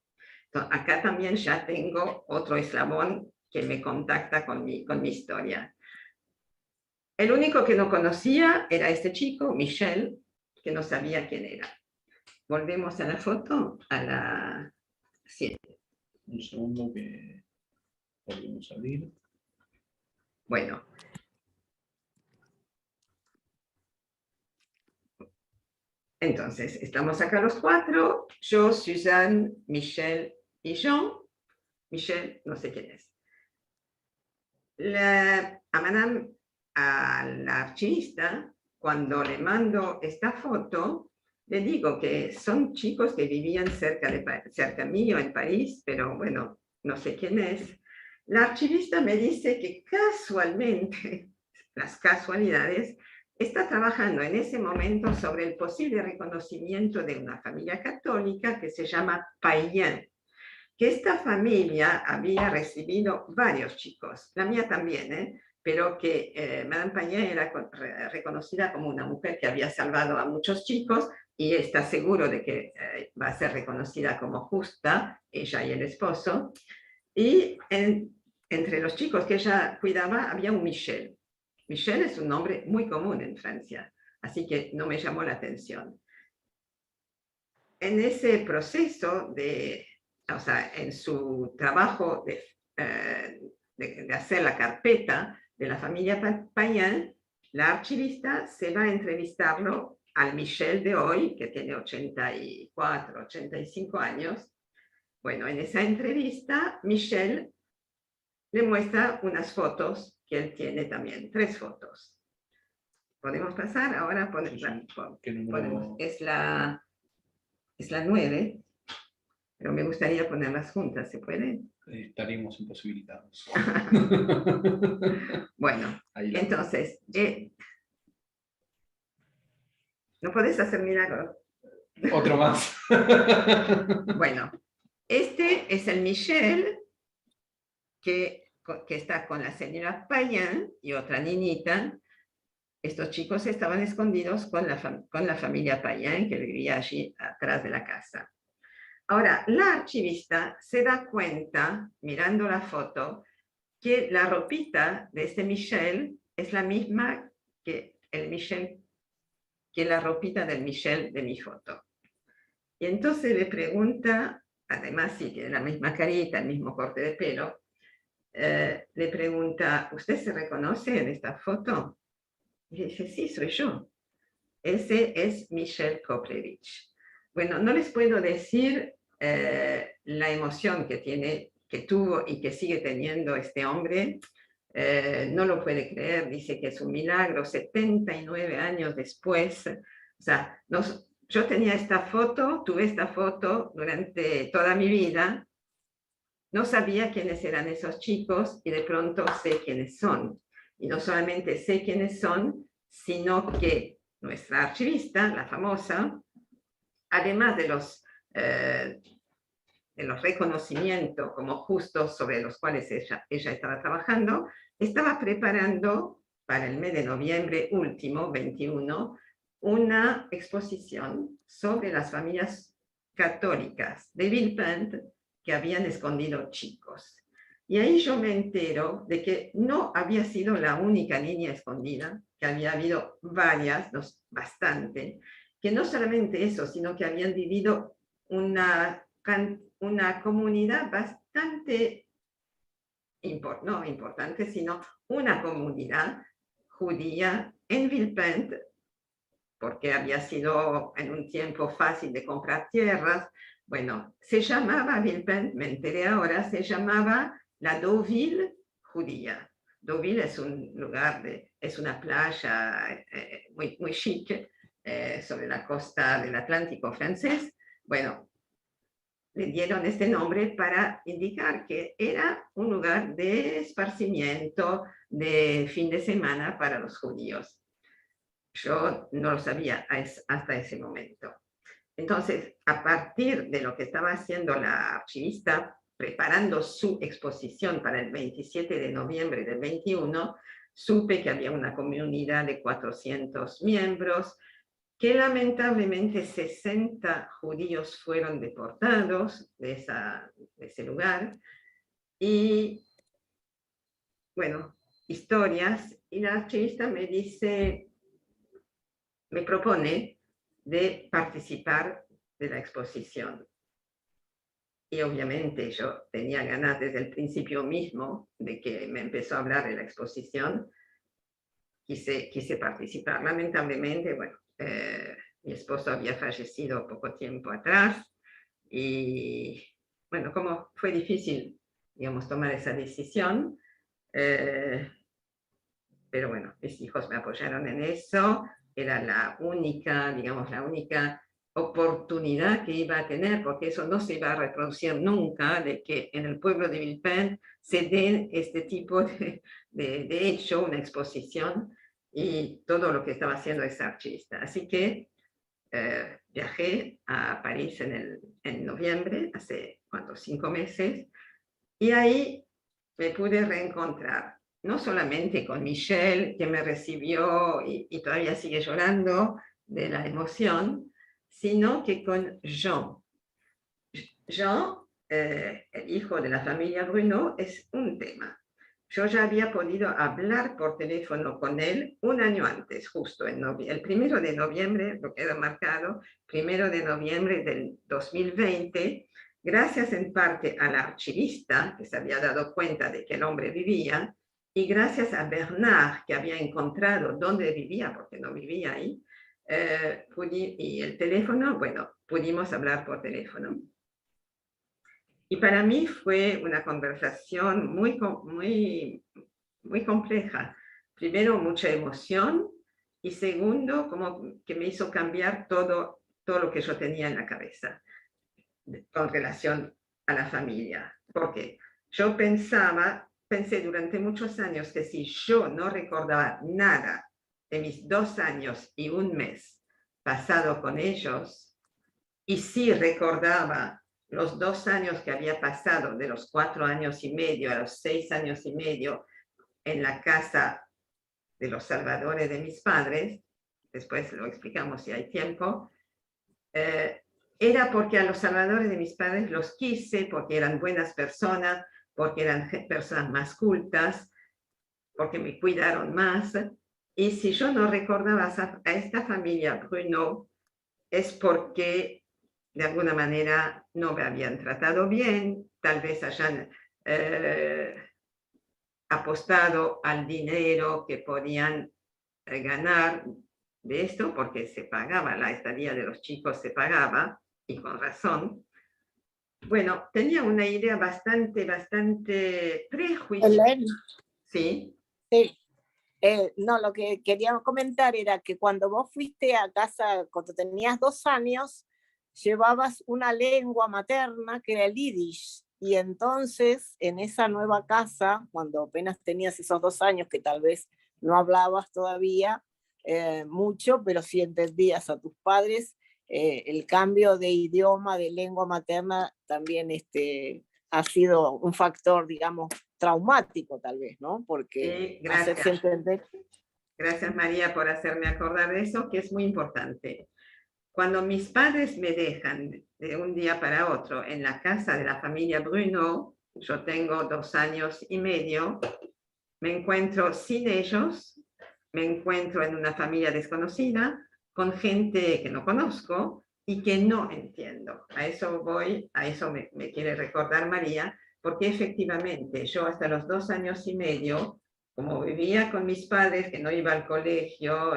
Entonces, acá también ya tengo otro eslabón que me contacta con mi historia. El único que no conocía era este chico, Michel, que no sabía quién era. Volvemos a la foto, a la 7. Un segundo que volvemos a abrir. Bueno. Entonces, estamos acá los cuatro, yo, Suzanne, Michel y Jean. Michel, no sé quién es. A la archivista, cuando le mando esta foto, le digo que son chicos que vivían cerca mío en París, pero bueno, no sé quién es. La archivista me dice que casualmente, las casualidades, está trabajando en ese momento sobre el posible reconocimiento de una familia católica que se llama Payen, que esta familia había recibido varios chicos, la mía también, pero que Madame Payen era reconocida como una mujer que había salvado a muchos chicos y está seguro de que va a ser reconocida como justa, ella y el esposo. Y entre los chicos que ella cuidaba había un Michel. Michel es un nombre muy común en Francia, así que no me llamó la atención. En ese proceso o sea, en su trabajo de hacer la carpeta de la familia Payen, la archivista se va a entrevistarlo al Michel de hoy, que tiene 84, 85 años. Bueno, en esa entrevista, Michel le muestra unas fotos que él tiene también, 3 fotos. Podemos pasar ahora, es la 9, pero me gustaría ponerlas juntas, ¿se puede? Estaríamos imposibilitados. Bueno, entonces, ¿no podés hacer milagros? Otro más. Bueno, este es el Michel que está con la señora Payen y otra niñita. Estos chicos estaban escondidos con la familia Payen, que vivía allí atrás de la casa. Ahora, la archivista se da cuenta, mirando la foto, que la ropita de este Michel es la misma que la ropita del Michel de mi foto. Y entonces le pregunta, además sí tiene la misma carita, el mismo corte de pelo, le pregunta, ¿usted se reconoce en esta foto? Y dice, sí, soy yo. Ese es Michel Koplevich. Bueno, no les puedo decir la emoción que tuvo y que sigue teniendo este hombre. No lo puede creer, dice que es un milagro, 79 años después. O sea, yo tenía tuve esta foto durante toda mi vida. No sabía quiénes eran esos chicos y de pronto sé quiénes son. Y no solamente sé quiénes son, sino que nuestra archivista, la famosa, además de los reconocimientos como justos sobre los cuales ella estaba trabajando, estaba preparando para el mes de noviembre último, 21, una exposición sobre las familias católicas de Villepinte que habían escondido chicos. Y ahí yo me entero de que no había sido la única niña escondida, que había habido varias, bastante, que no solamente eso, sino que habían vivido una comunidad bastante, no importante, sino una comunidad judía en Villepinte, porque había sido en un tiempo fácil de comprar tierras. Bueno, se llamaba Villepinte, me enteré ahora, se llamaba la Deauville judía. Deauville es un lugar, es una playa muy, muy chic sobre la costa del Atlántico francés. Bueno, le dieron este nombre para indicar que era un lugar de esparcimiento de fin de semana para los judíos. Yo no lo sabía hasta ese momento. Entonces, a partir de lo que estaba haciendo la archivista, preparando su exposición para el 27 de noviembre del 21, supe que había una comunidad de 400 miembros, que lamentablemente 60 judíos fueron deportados de ese lugar, y bueno, historias, y la archivista me propone de participar de la exposición. Y obviamente yo tenía ganas desde el principio mismo de que me empezó a hablar de la exposición. Quise participar. Lamentablemente, bueno, Mi esposo había fallecido poco tiempo atrás y bueno, como fue difícil, digamos, tomar esa decisión, pero bueno, mis hijos me apoyaron en eso, era la única, digamos, la única oportunidad que iba a tener, porque eso no se iba a reproducir nunca, de que en el pueblo de Villepinte se den este tipo de hecho, una exposición, y todo lo que estaba haciendo ese archivista. Así que viajé a París en noviembre, hace, ¿cuántos? 5 meses, y ahí me pude reencontrar, no solamente con Michelle, que me recibió y todavía sigue llorando de la emoción, sino que con Jean. Jean, el hijo de la familia Bruno, es un tema. Yo ya había podido hablar por teléfono con él un año antes, justo el 1 de noviembre, lo queda marcado, 1 de noviembre del 2020, gracias en parte al archivista, que se había dado cuenta de que el hombre vivía, y gracias a Bernard, que había encontrado dónde vivía, porque no vivía ahí, y el teléfono, bueno, pudimos hablar por teléfono. Y para mí fue una conversación muy compleja. Primero, mucha emoción, y segundo, como que me hizo cambiar todo lo que yo tenía en la cabeza con relación a la familia. Porque yo pensé durante muchos años que si yo no recordaba nada de mis 2 años y 1 mes pasado con ellos, y sí recordaba los 2 años que había pasado, de los 4 años y medio a los 6 años y medio, en la casa de los salvadores de mis padres, después lo explicamos si hay tiempo, era porque a los salvadores de mis padres los quise, porque eran buenas personas, porque eran personas más cultas, porque me cuidaron más. Y si yo no recordaba a esta familia Bruno, es porque de alguna manera no me habían tratado bien, tal vez hayan apostado al dinero que podían ganar de esto, porque se pagaba, la estadía de los chicos se pagaba, y con razón. Bueno, tenía una idea bastante prejuiciosa. Helen, Sí. sí. No, lo que quería comentar era que cuando vos fuiste a casa, cuando tenías 2 años, llevabas una lengua materna que era el yiddish, y entonces en esa nueva casa, cuando apenas tenías esos 2 años, que tal vez no hablabas todavía mucho, pero sí entendías a tus padres, el cambio de idioma, de lengua materna, también ha sido un factor, digamos, traumático tal vez, ¿no? Porque hacerse entender. Gracias, María, por hacerme acordar de eso, que es muy importante. Cuando mis padres me dejan de un día para otro en la casa de la familia Bruno, yo tengo 2 años y medio, me encuentro sin ellos, me encuentro en una familia desconocida, con gente que no conozco y que no entiendo. A eso voy, a eso me quiere recordar María, porque efectivamente yo hasta los 2 años y medio, como vivía con mis padres, que no iba al colegio,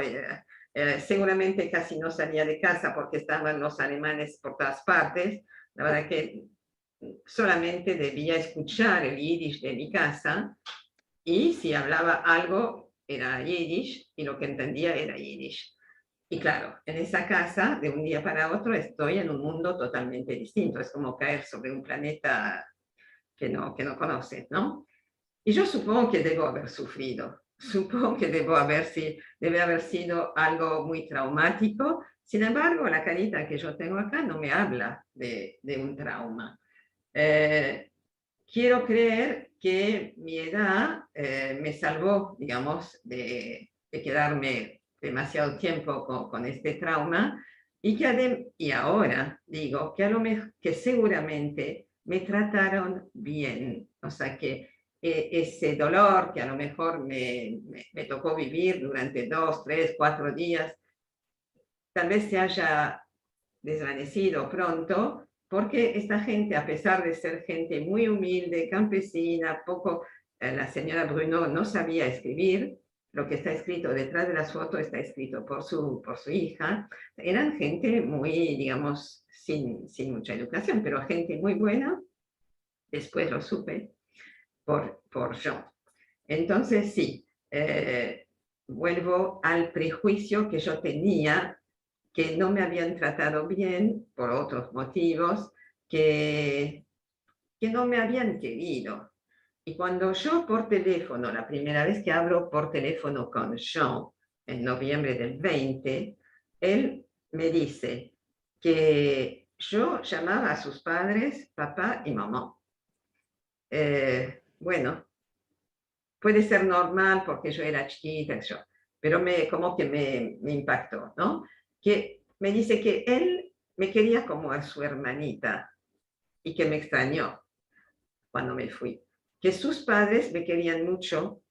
seguramente casi no salía de casa porque estaban los alemanes por todas partes, la verdad que solamente debía escuchar el yiddish de mi casa, y si hablaba algo era yiddish y lo que entendía era yiddish. Y claro, en esa casa, de un día para otro, estoy en un mundo totalmente distinto. Es como caer sobre un planeta que no conoces, ¿no? Y yo supongo que debo haber sufrido. Supongo que debe haber sido algo muy traumático. Sin embargo, la carita que yo tengo acá no me habla de un trauma. Quiero creer que mi edad me salvó, digamos, de quedarme demasiado tiempo con este trauma, y ahora digo que seguramente me trataron bien, o sea que ese dolor que a lo mejor me tocó vivir durante 2, 3, 4 días, tal vez se haya desvanecido pronto, porque esta gente, a pesar de ser gente muy humilde, campesina, la señora Bruno no sabía escribir, lo que está escrito detrás de las fotos está escrito por su hija. Eran gente muy, digamos, sin mucha educación, pero gente muy buena. Después lo supe por Jean. Entonces, sí, vuelvo al prejuicio que yo tenía, que no me habían tratado bien por otros motivos, que no me habían querido. Y cuando yo por teléfono, la primera vez que hablo por teléfono con Jean, en noviembre del 20, él me dice que yo llamaba a sus padres papá y mamá. Bueno, puede ser normal porque yo era chiquita, pero como que me impactó, ¿no? Que me dice que él me quería como a su hermanita y que me extrañó cuando me fui. Que sus padres me querían mucho,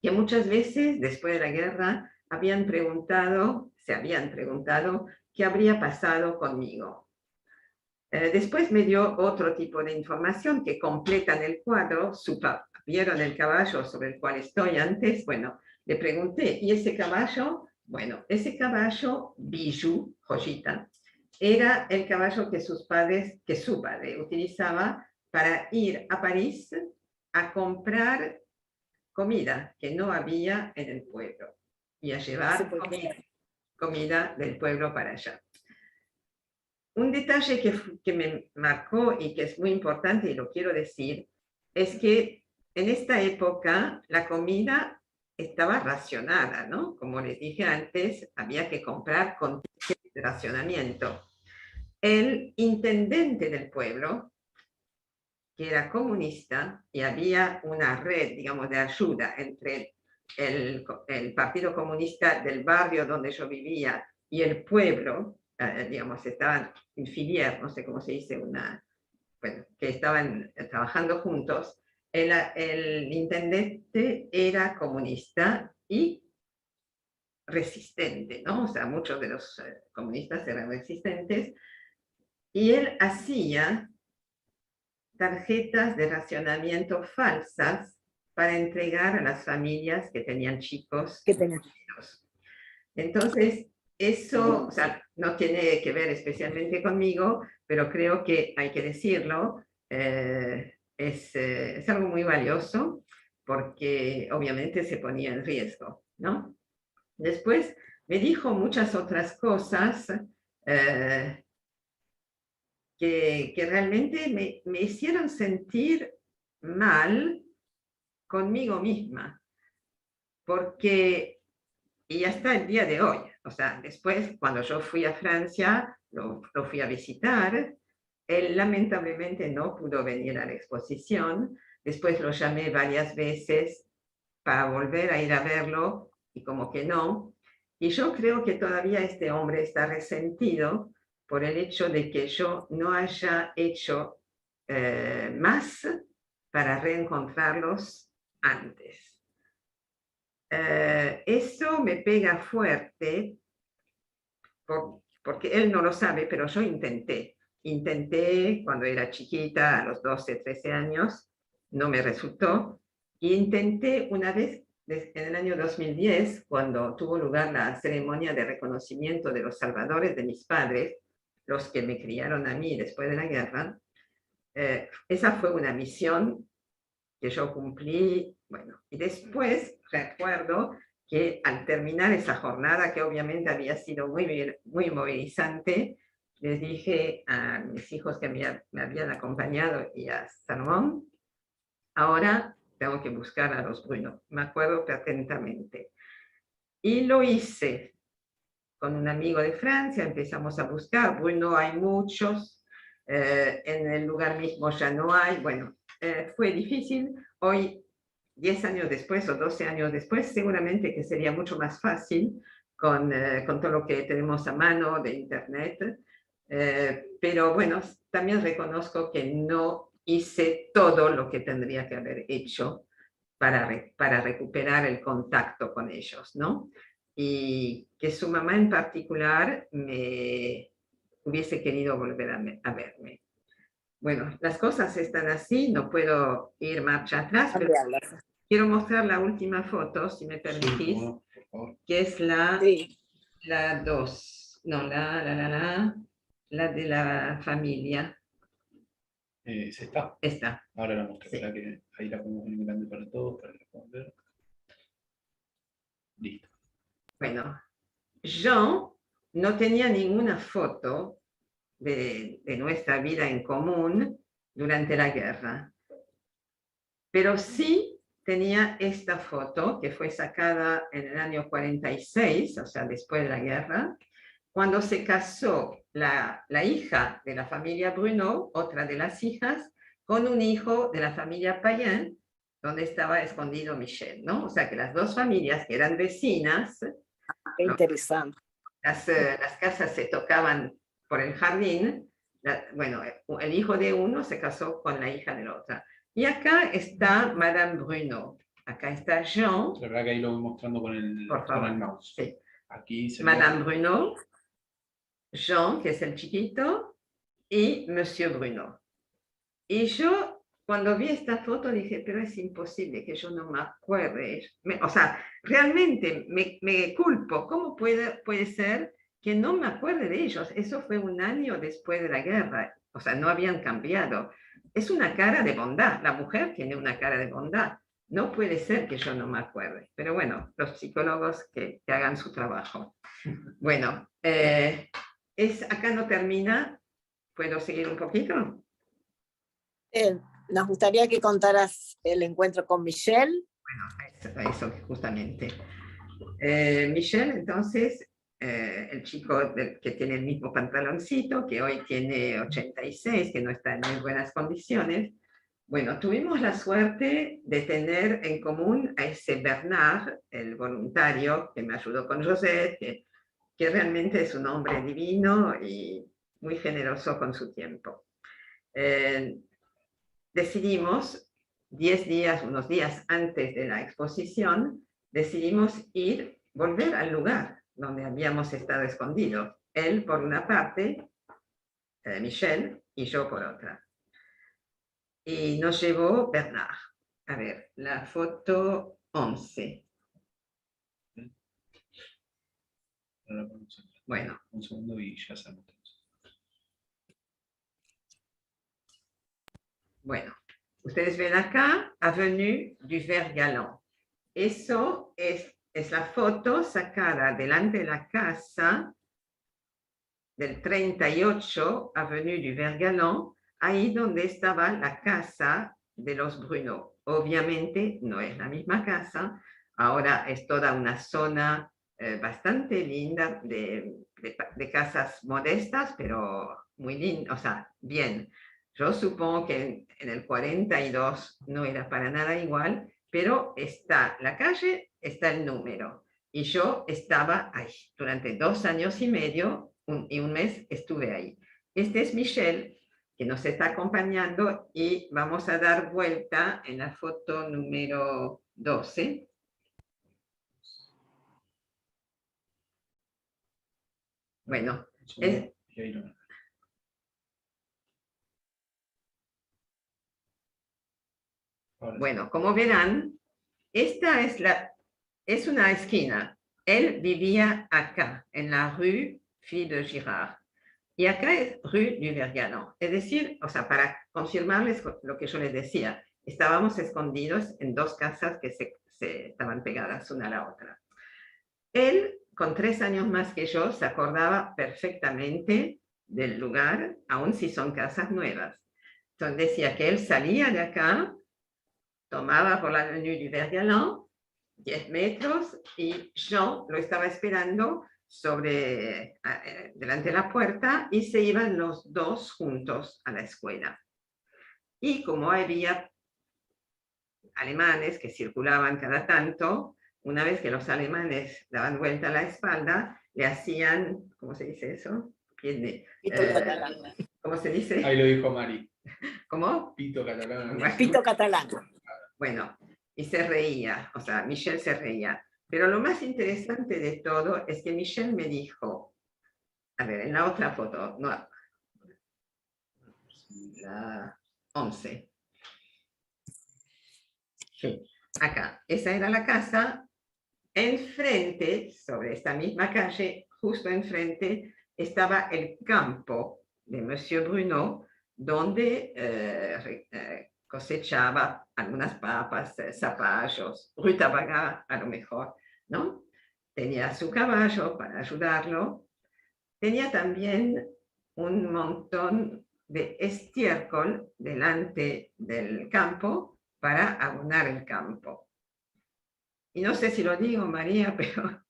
que muchas veces después de la guerra se habían preguntado qué habría pasado conmigo. Después me dio otro tipo de información que completan el cuadro. ¿Vieron el caballo sobre el cual estoy antes? Bueno, le pregunté, ¿y ese caballo? Bueno, ese caballo, Bijou, joyita, era el caballo que su padre utilizaba para ir a París a comprar comida que no había en el pueblo y a llevar comida del pueblo para allá. Un detalle que me marcó y que es muy importante y lo quiero decir, es que en esta época la comida estaba racionada, ¿no? Como les dije antes, había que comprar con de racionamiento. El intendente del pueblo, que era comunista, y había una red, digamos, de ayuda entre el Partido Comunista del barrio donde yo vivía y el pueblo, digamos, estaban en filière, no sé cómo se dice, que estaban trabajando juntos. El intendente era comunista y resistente, ¿no? O sea, muchos de los comunistas eran resistentes, y él hacía tarjetas de racionamiento falsas para entregar a las familias que tenían chicos. Entonces, eso, o sea, no tiene que ver especialmente conmigo, pero creo que hay que decirlo, es algo muy valioso porque obviamente se ponía en riesgo, ¿no? Después me dijo muchas otras cosas que realmente me hicieron sentir mal conmigo misma, porque, y hasta el día de hoy, o sea, después cuando yo fui a Francia, lo fui a visitar, él lamentablemente no pudo venir a la exposición, después lo llamé varias veces para volver a ir a verlo, y como que no, y yo creo que todavía este hombre está resentido por el hecho de que yo no haya hecho más para reencontrarlos antes. Eso me pega fuerte porque él no lo sabe, pero yo intenté cuando era chiquita, a los 12, 13 años, no me resultó, y intenté una vez en el año 2010, cuando tuvo lugar la ceremonia de reconocimiento de los salvadores de mis padres, los que me criaron a mí después de la guerra. Esa fue una misión que yo cumplí, bueno, y después recuerdo que al terminar esa jornada, que obviamente había sido muy movilizante, les dije a mis hijos que me habían acompañado y a Salomón, ahora tengo que buscar a los Bruno, me acuerdo perfectamente. Y lo hice con un amigo de Francia, empezamos a buscar, Bruno hay muchos, en el lugar mismo ya no hay, bueno, fue difícil. Hoy, 10 años después o 12 años después, seguramente que sería mucho más fácil con todo lo que tenemos a mano de internet, pero bueno, también reconozco que no hice todo lo que tendría que haber hecho para recuperar el contacto con ellos, ¿no? Y que su mamá en particular me hubiese querido volver a verme. Bueno, las cosas están así, no puedo ir marcha atrás, pero quiero mostrar la última foto, si me Sí, permitís, bueno, por favor. que es la Sí, 2. No, la de la familia. ¿Se está? Esta. Ahora la muestro, Sí. para que ahí la ponemos en grande para todos, para que la puedan ver. Listo. Bueno, Jean no tenía ninguna foto de nuestra vida en común durante la guerra, pero sí tenía esta foto que fue sacada en el año 46, o sea, después de la guerra, cuando se casó la hija de la familia Bruno, otra de las hijas, con un hijo de la familia Payen, donde estaba escondido Michel, ¿no? O sea que las dos familias que eran vecinas, qué interesante. las casas se tocaban por el jardín. Bueno, el hijo de uno se casó con la hija de la otra. Y acá está Madame Bruno. Acá está Jean. La verdad que ahí lo voy mostrando con Por favor. el mouse. Sí. Aquí sería... Madame Bruno, Jean, que es el chiquito, y Monsieur Bruno. Y yo, cuando vi esta foto, dije, pero es imposible que yo no me acuerde. O sea, realmente me culpo. ¿Cómo puede ser que no me acuerde de ellos? Eso fue un año después de la guerra. O sea, no habían cambiado. Es una cara de bondad. La mujer tiene una cara de bondad. No puede ser que yo no me acuerde. Pero bueno, los psicólogos que hagan su trabajo. Bueno, acá no termina. ¿Puedo seguir un poquito? Nos gustaría que contaras el encuentro con Michel. Bueno, eso justamente. Michel, entonces, el chico que tiene el mismo pantaloncito, que hoy tiene 86, que no está en muy buenas condiciones. Bueno, tuvimos la suerte de tener en común a ese Bernard, el voluntario que me ayudó con Josette, que realmente es un hombre divino y muy generoso con su tiempo. Decidimos, unos días antes de la exposición, decidimos volver al lugar donde habíamos estado escondidos. Él por una parte, Michel, y yo por otra. Y nos llevó Bernard. A ver, la foto 11. Bueno. Un segundo y ya se anotó. Bueno, ustedes ven acá, Avenue du Vert Galant. Eso es la foto sacada delante de la casa del 38, Avenue du Vert Galant, ahí donde estaba la casa de los Bruno. Obviamente no es la misma casa, ahora es toda una zona bastante linda de casas modestas, pero muy linda, o sea, bien. Yo supongo que en el 42 no era para nada igual, pero está la calle, está el número. Y yo estaba ahí durante 2 años y medio y un mes estuve ahí. Este es Michel, que nos está acompañando y vamos a dar vuelta en la foto número 12. Bueno, bueno, como verán, esta es una esquina. Él vivía acá, en la rue Fille de Girard. Y acá es rue du Vert Galant. Es decir, o sea, para confirmarles lo que yo les decía, estábamos escondidos en 2 casas que se estaban pegadas una a la otra. Él, con 3 años más que yo, se acordaba perfectamente del lugar, aun si son casas nuevas. Entonces decía que él salía de acá, tomaba por la avenue du Vert Galant, 10 metros, y Jean lo estaba esperando delante de la puerta y se iban los dos juntos a la escuela. Y como había alemanes que circulaban cada tanto, una vez que los alemanes daban vuelta a la espalda, le hacían, ¿cómo se dice eso? Pito catalán. ¿Cómo se dice? Ahí lo dijo Mari. ¿Cómo? Pito catalán. Pito catalán. Bueno, y se reía, o sea, Michel se reía. Pero lo más interesante de todo es que Michel me dijo, a ver, en la otra foto, no, la 11. Sí. acá, esa era la casa. Enfrente, sobre esta misma calle, justo enfrente, estaba el campo de Monsieur Bruno, donde cosechaba algunas papas, zapallos, rutabaga a lo mejor, ¿no? Tenía su caballo para ayudarlo. Tenía también un montón de estiércol delante del campo para abonar el campo. Y no sé si lo digo, María, pero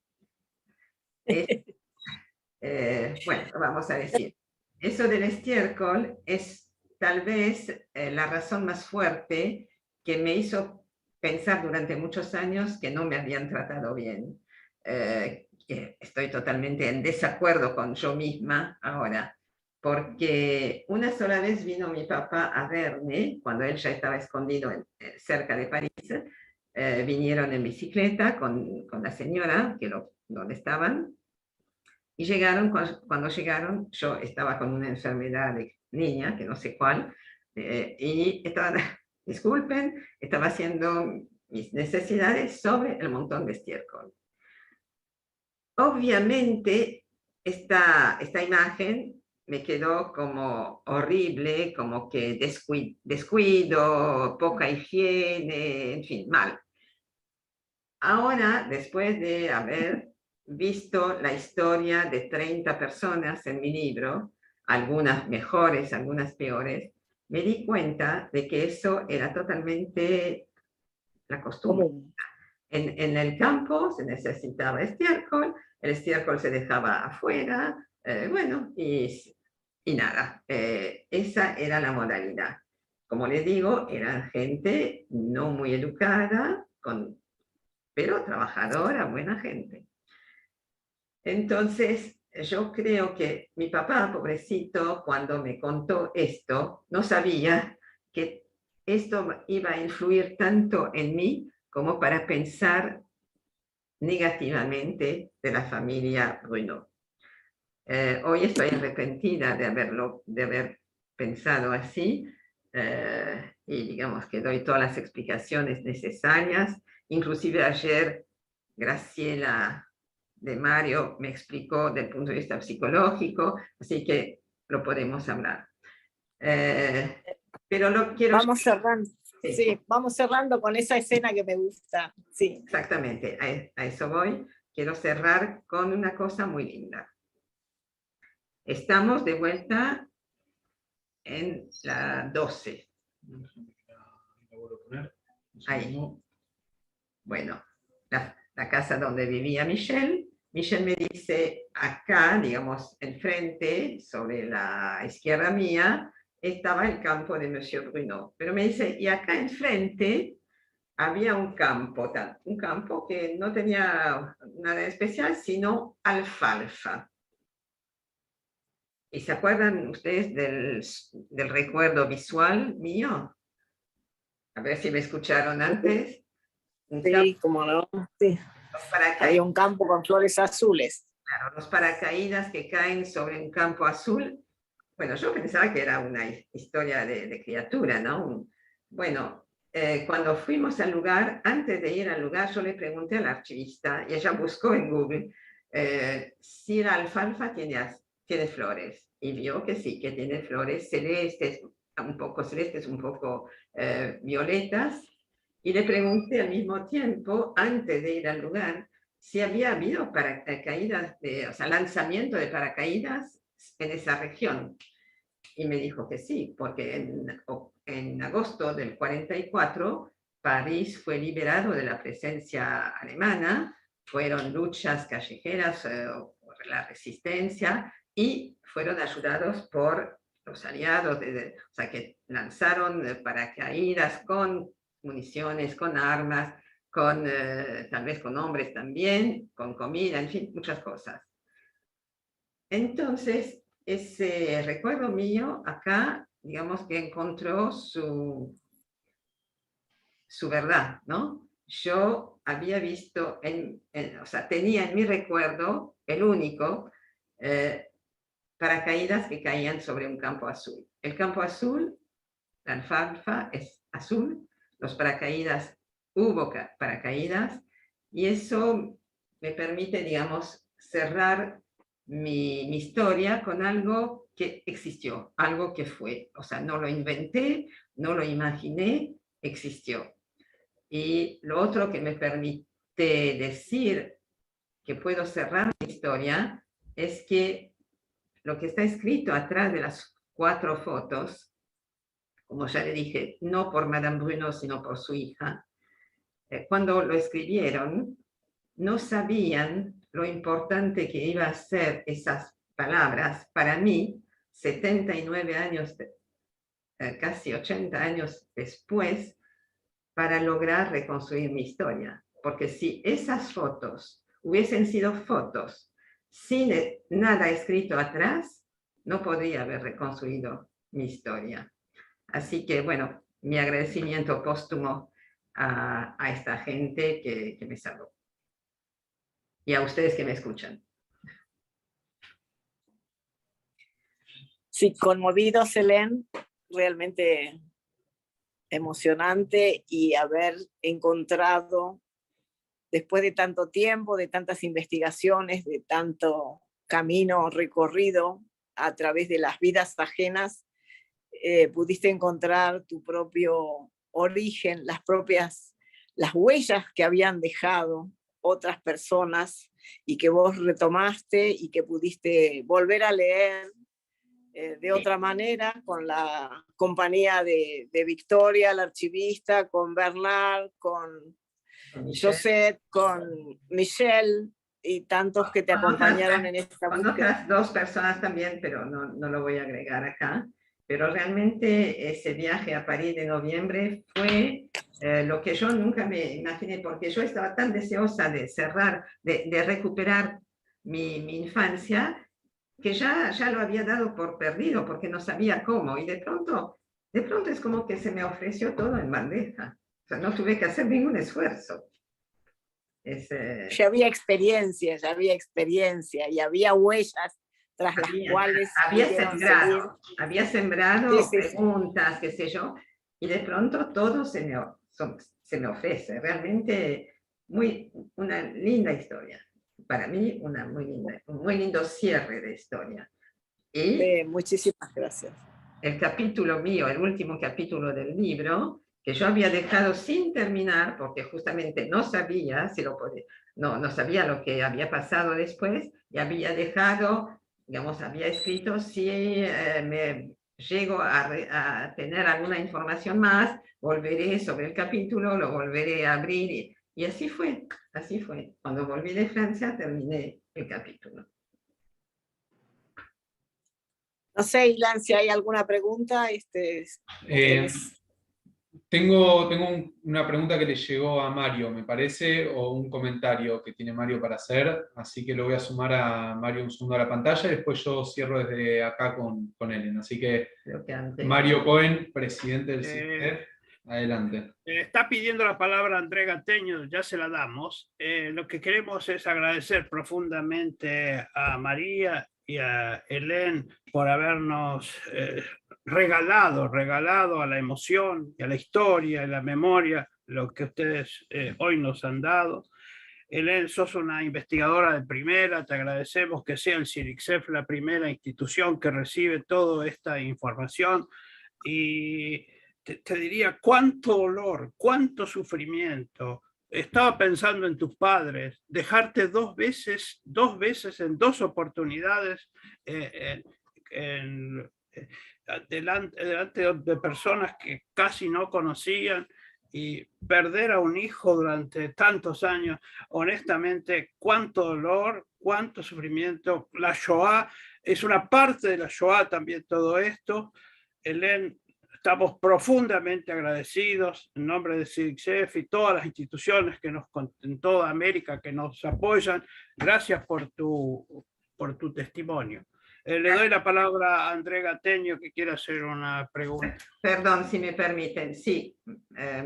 bueno, lo vamos a decir. Eso del estiércol es tal vez la razón más fuerte que me hizo pensar durante muchos años que no me habían tratado bien. Que estoy totalmente en desacuerdo con yo misma ahora, porque una sola vez vino mi papá a verme, cuando él ya estaba escondido cerca de París. Vinieron en bicicleta con la señora donde estaban, y llegaron. Cuando llegaron, yo estaba con una enfermedad de niña, que no sé cuál, y estaba, disculpen, estaba haciendo mis necesidades sobre el montón de estiércol. Obviamente, esta imagen me quedó como horrible, como que descuido, poca higiene, en fin, mal. Ahora, después de haber visto la historia de 30 personas en mi libro, algunas mejores, algunas peores, me di cuenta de que eso era totalmente la costumbre. En el campo se necesitaba estiércol, el estiércol se dejaba afuera, bueno, y nada, esa era la modalidad. Como les digo, eran gente no muy educada, pero trabajadora, buena gente. Entonces, yo creo que mi papá, pobrecito, cuando me contó esto, no sabía que esto iba a influir tanto en mí como para pensar negativamente de la familia Bruno. Hoy estoy arrepentida de haber pensado así, y digamos que doy todas las explicaciones necesarias. Inclusive ayer Graciela de Mario me explicó desde el punto de vista psicológico, así que lo podemos hablar. Pero lo quiero... Vamos cerrando. Sí. Sí, vamos cerrando con esa escena que me gusta. Sí. Exactamente, a eso voy. Quiero cerrar con una cosa muy linda. Estamos de vuelta en la 12. Ahí. Bueno, la casa donde vivía Michel. Michel me dice, acá, digamos, enfrente, sobre la izquierda mía, estaba el campo de Monsieur Bruno. Pero me dice, y acá enfrente había un campo que no tenía nada especial, sino alfalfa. ¿Y se acuerdan ustedes del recuerdo visual mío? A ver si me escucharon antes. Sí, como no. Sí. Había un campo con flores azules. Claro, los paracaídas que caen sobre un campo azul. Bueno, yo pensaba que era una historia de criatura, ¿no? Bueno, cuando fuimos al lugar, antes de ir al lugar, yo le pregunté al archivista, y ella buscó en Google, si la alfalfa tiene flores. Y vio que sí, que tiene flores celestes, un poco violetas. Y le pregunté al mismo tiempo, antes de ir al lugar, si había habido paracaídas, o sea, lanzamiento de paracaídas en esa región. Y me dijo que sí, porque en agosto del 44, París fue liberado de la presencia alemana, fueron luchas callejeras por la resistencia, y fueron ayudados por los aliados, o sea, que lanzaron paracaídas con municiones, con armas, tal vez con hombres también, con comida, en fin, muchas cosas. Entonces, ese recuerdo mío acá, digamos que encontró su verdad, ¿no? Yo había visto, o sea, tenía en mi recuerdo, el único, paracaídas que caían sobre un campo azul. El campo azul, la alfalfa es azul, los paracaídas hubo paracaídas, y eso me permite, digamos, cerrar mi historia con algo que existió, algo que fue. O sea, no lo inventé, no lo imaginé, existió. Y lo otro que me permite decir que puedo cerrar mi historia es que lo que está escrito atrás de las 4 fotos, como ya le dije, no por Madame Bruno, sino por su hija, cuando lo escribieron, no sabían lo importante que iba a ser esas palabras para mí, 79 años, casi 80 años después, para lograr reconstruir mi historia. Porque si esas fotos hubiesen sido fotos sin nada escrito atrás, no podría haber reconstruido mi historia. Así que, bueno, mi agradecimiento póstumo a esta gente que me salvó. Y a ustedes que me escuchan. Sí, conmovidos, Helen, realmente emocionante, y haber encontrado, después de tanto tiempo, de tantas investigaciones, de tanto camino recorrido a través de las vidas ajenas, pudiste encontrar tu propio origen, las huellas que habían dejado otras personas y que vos retomaste y que pudiste volver a leer de otra manera, con la compañía de Victoria, la archivista, con Bernard, con Josette, con Michelle y tantos que te acompañaron en esta con búsqueda. otras 2 personas también, pero no lo voy a agregar acá. Pero realmente ese viaje a París de noviembre fue lo que yo nunca me imaginé, porque yo estaba tan deseosa de cerrar, de recuperar mi infancia, que ya lo había dado por perdido, porque no sabía cómo, y de pronto es como que se me ofreció todo en bandeja. O sea, no tuve que hacer ningún esfuerzo. Ya había experiencia, y había huellas tras las cuales había sembrado sí, preguntas, qué sé yo, y de pronto todo se me ofrece. Realmente una linda historia. Para mí, un muy lindo cierre de historia. Y muchísimas gracias. el capítulo mío, el último capítulo del libro, que yo había dejado sin terminar, porque justamente no sabía si lo podía, no sabía lo que había pasado después, y había dejado, digamos, había escrito, si me llego a tener alguna información más, volveré sobre el capítulo, lo volveré a abrir, y así fue. Cuando volví de Francia, terminé el capítulo. No sé, Ilan, si hay alguna pregunta. Tengo una pregunta que le llegó a Mario, me parece, o un comentario que tiene Mario para hacer, así que lo voy a sumar a Mario un segundo a la pantalla y después yo cierro desde acá con Ellen. Así que Mario Cohen, presidente del CICEF, adelante. Está pidiendo la palabra André Gattegno, ya se la damos. Lo que queremos es agradecer profundamente a María y a Helen por habernos regalado a la emoción, y a la historia, y a la memoria, lo que ustedes hoy nos han dado. Helen, sos una investigadora de primera, te agradecemos que sea el CIRICSEF la primera institución que recibe toda esta información, y te diría cuánto dolor, cuánto sufrimiento. Estaba pensando en tus padres, dejarte dos veces en 2 oportunidades delante de personas que casi no conocían, y perder a un hijo durante tantos años. Honestamente, cuánto dolor, cuánto sufrimiento. La Shoah es una parte de la Shoah también, todo esto. Helen, estamos profundamente agradecidos en nombre de CIRICSEF y todas las instituciones en toda América que nos apoyan. Gracias por tu testimonio. Le doy la palabra a André Gattegno, que quiere hacer una pregunta. Perdón, si me permiten. Sí,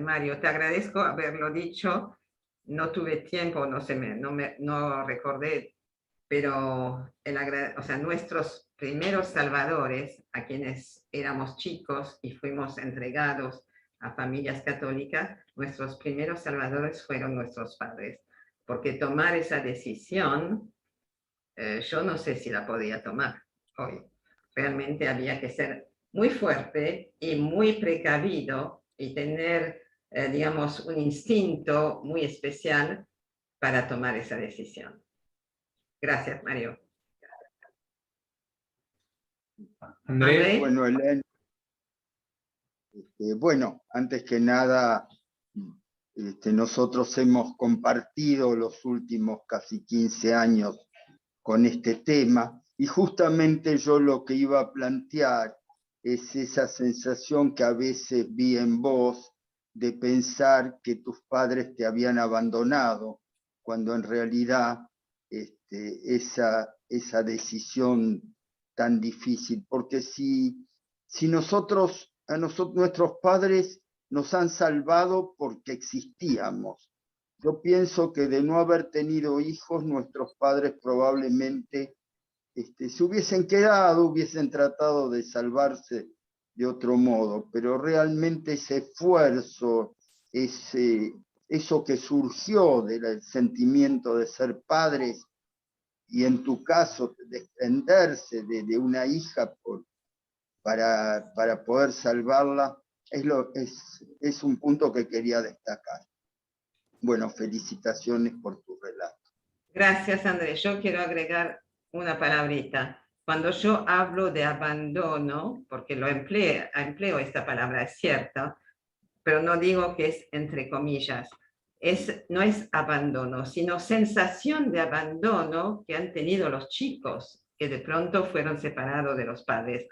Mario, te agradezco haberlo dicho. No tuve tiempo, no recordé, pero nuestros primeros salvadores, a quienes éramos chicos y fuimos entregados a familias católicas, nuestros primeros salvadores fueron nuestros padres, porque tomar esa decisión, yo no sé si la podía tomar hoy. Realmente había que ser muy fuerte y muy precavido y tener, digamos, un instinto muy especial para tomar esa decisión. Gracias, Mario. Andrés. Bueno, Helen, bueno, antes que nada, nosotros hemos compartido los últimos casi 15 años con este tema, y justamente yo lo que iba a plantear es esa sensación que a veces vi en vos de pensar que tus padres te habían abandonado, cuando en realidad esa decisión tan difícil, porque si nuestros padres nos han salvado porque existíamos. Yo pienso que de no haber tenido hijos, nuestros padres probablemente se hubiesen quedado, hubiesen tratado de salvarse de otro modo, pero realmente ese esfuerzo, eso que surgió del sentimiento de ser padres, y en tu caso desprenderse de una hija para poder salvarla, es un punto que quería destacar. Bueno, felicitaciones por tu relato. Gracias, Andrés. Yo quiero agregar una palabrita. Cuando yo hablo de abandono, porque empleo esta palabra, es cierta, pero no digo que es entre comillas. No es abandono, sino sensación de abandono que han tenido los chicos que de pronto fueron separados de los padres,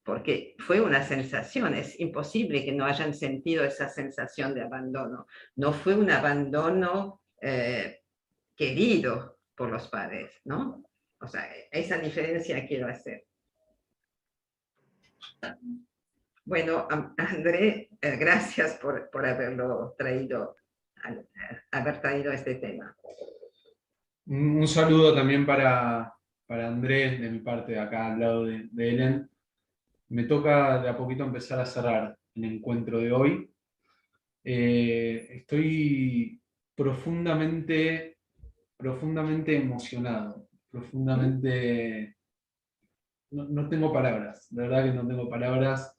porque fue una sensación, es imposible que no hayan sentido esa sensación de abandono. No fue un abandono querido por los padres, ¿no? O sea, esa diferencia quiero hacer. Bueno, André, gracias por haberlo traído, haber traído este tema. Un saludo también para Andrés, de mi parte, acá al lado de Helen. Me toca de a poquito empezar a cerrar el encuentro de hoy. Estoy profundamente emocionado, no tengo palabras, de verdad que no tengo palabras.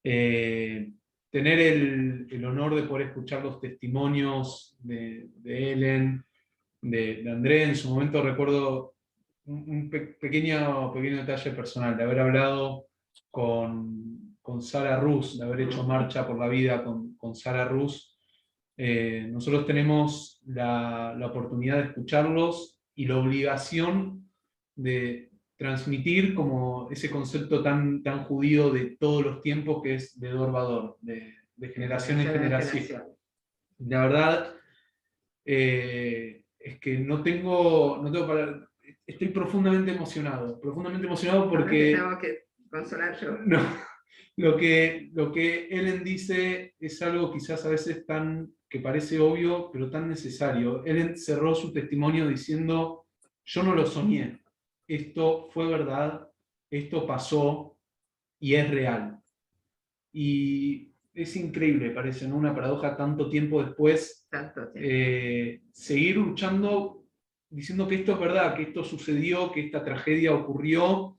Tener el honor de poder escuchar los testimonios de Helen, de André. En su momento recuerdo un pequeño detalle personal, de haber hablado con Sara Rus, de haber hecho Marcha por la Vida con Sara Rus. Nosotros tenemos la oportunidad de escucharlos y la obligación de transmitir como ese concepto tan judío de todos los tiempos, que es de dor vador, de generación en generación. La verdad es que no tengo palabras. Estoy profundamente emocionado porque... Tengo que consolar yo. No, lo que Helen dice es algo quizás a veces que parece obvio, pero tan necesario. Helen cerró su testimonio diciendo: yo no lo soñé, esto fue verdad, esto pasó y es real. Y es increíble, parece, ¿no? Una paradoja tanto tiempo después, seguir luchando, diciendo que esto es verdad, que esto sucedió, que esta tragedia ocurrió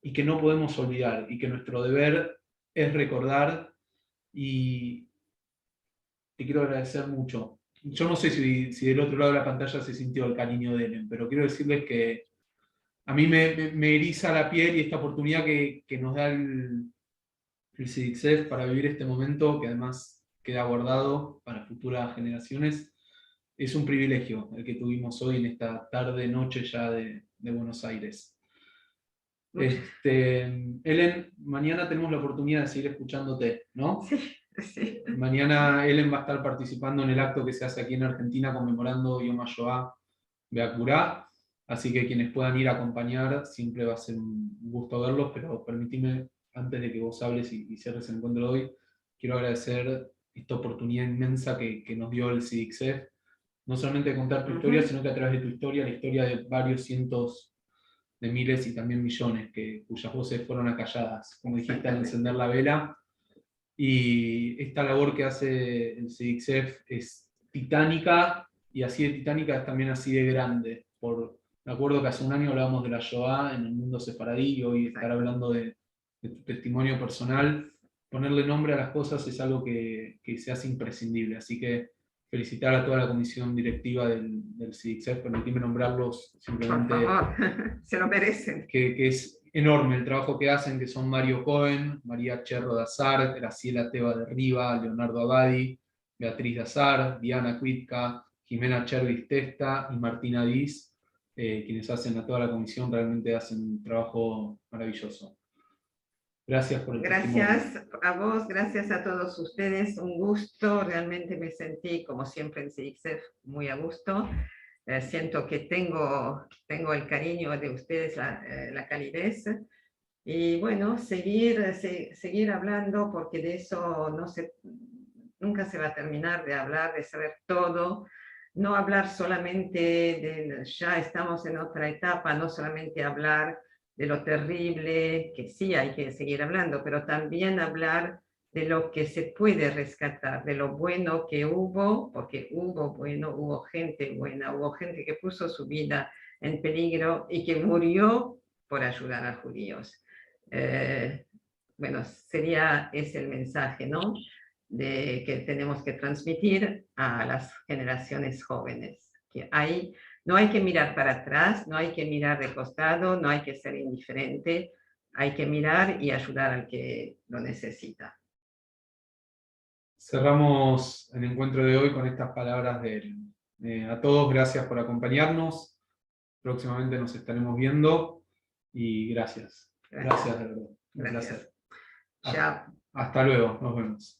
y que no podemos olvidar, y que nuestro deber es recordar. Y te quiero agradecer mucho. Yo no sé si del otro lado de la pantalla se sintió el cariño de Helen, pero quiero decirles que a mí me eriza la piel, y esta oportunidad que nos da el CIDICSEF para vivir este momento, que además queda guardado para futuras generaciones, es un privilegio el que tuvimos hoy en esta tarde, noche ya de Buenos Aires. Helen, mañana tenemos la oportunidad de seguir escuchándote, ¿no? Sí. Mañana Helen va a estar participando en el acto que se hace aquí en Argentina conmemorando Yom HaShoah Be'Akurá, así que quienes puedan ir a acompañar, siempre va a ser un gusto verlos, pero permitime, antes de que vos hables y cierres el encuentro de hoy, quiero agradecer esta oportunidad inmensa que nos dio el CIDICSEF, no solamente de contar tu historia, sino que a través de tu historia, la historia de varios cientos de miles y también millones cuyas voces fueron acalladas. Como dijiste al encender la vela, Y esta labor que hace el CIDICSEF es titánica, y así de titánica es también así de grande. Me acuerdo que hace un año hablábamos de la Shoah en el mundo sefaradí, y hoy estar hablando de tu testimonio personal, ponerle nombre a las cosas es algo que se hace imprescindible. Así que felicitar a toda la comisión directiva del CIDICSEF, permitirme nombrarlos Por simplemente, favor, se lo merecen. que es enorme el trabajo que hacen, que son Mario Cohen, María Cherro de Azar, Graciela Teba de Riva, Leonardo Abadi, Beatriz de Azar, Diana Cuitca, Jimena Chervis Testa y Martina Diz, quienes hacen a toda la comisión, realmente hacen un trabajo maravilloso. Gracias por el testimonio. Gracias a vos, gracias a todos ustedes, un gusto, realmente me sentí como siempre en CIDICSEF muy a gusto. Siento que tengo el cariño de ustedes, la calidez, y bueno, seguir hablando, porque de eso nunca se va a terminar de hablar, de saber todo, no hablar solamente de ya estamos en otra etapa, no solamente hablar de lo terrible, que sí hay que seguir hablando, pero también hablar de lo que se puede rescatar, de lo bueno que hubo, porque hubo gente buena, hubo gente que puso su vida en peligro y que murió por ayudar a judíos. Bueno, es el mensaje, ¿no? Que tenemos que transmitir a las generaciones jóvenes, que no hay que mirar para atrás, no hay que mirar de costado, no hay que ser indiferente, hay que mirar y ayudar al que lo necesita. Cerramos el encuentro de hoy con estas palabras de él. A todos, gracias por acompañarnos. Próximamente nos estaremos viendo y gracias. Gracias de verdad. Gracias. Hasta luego, nos vemos.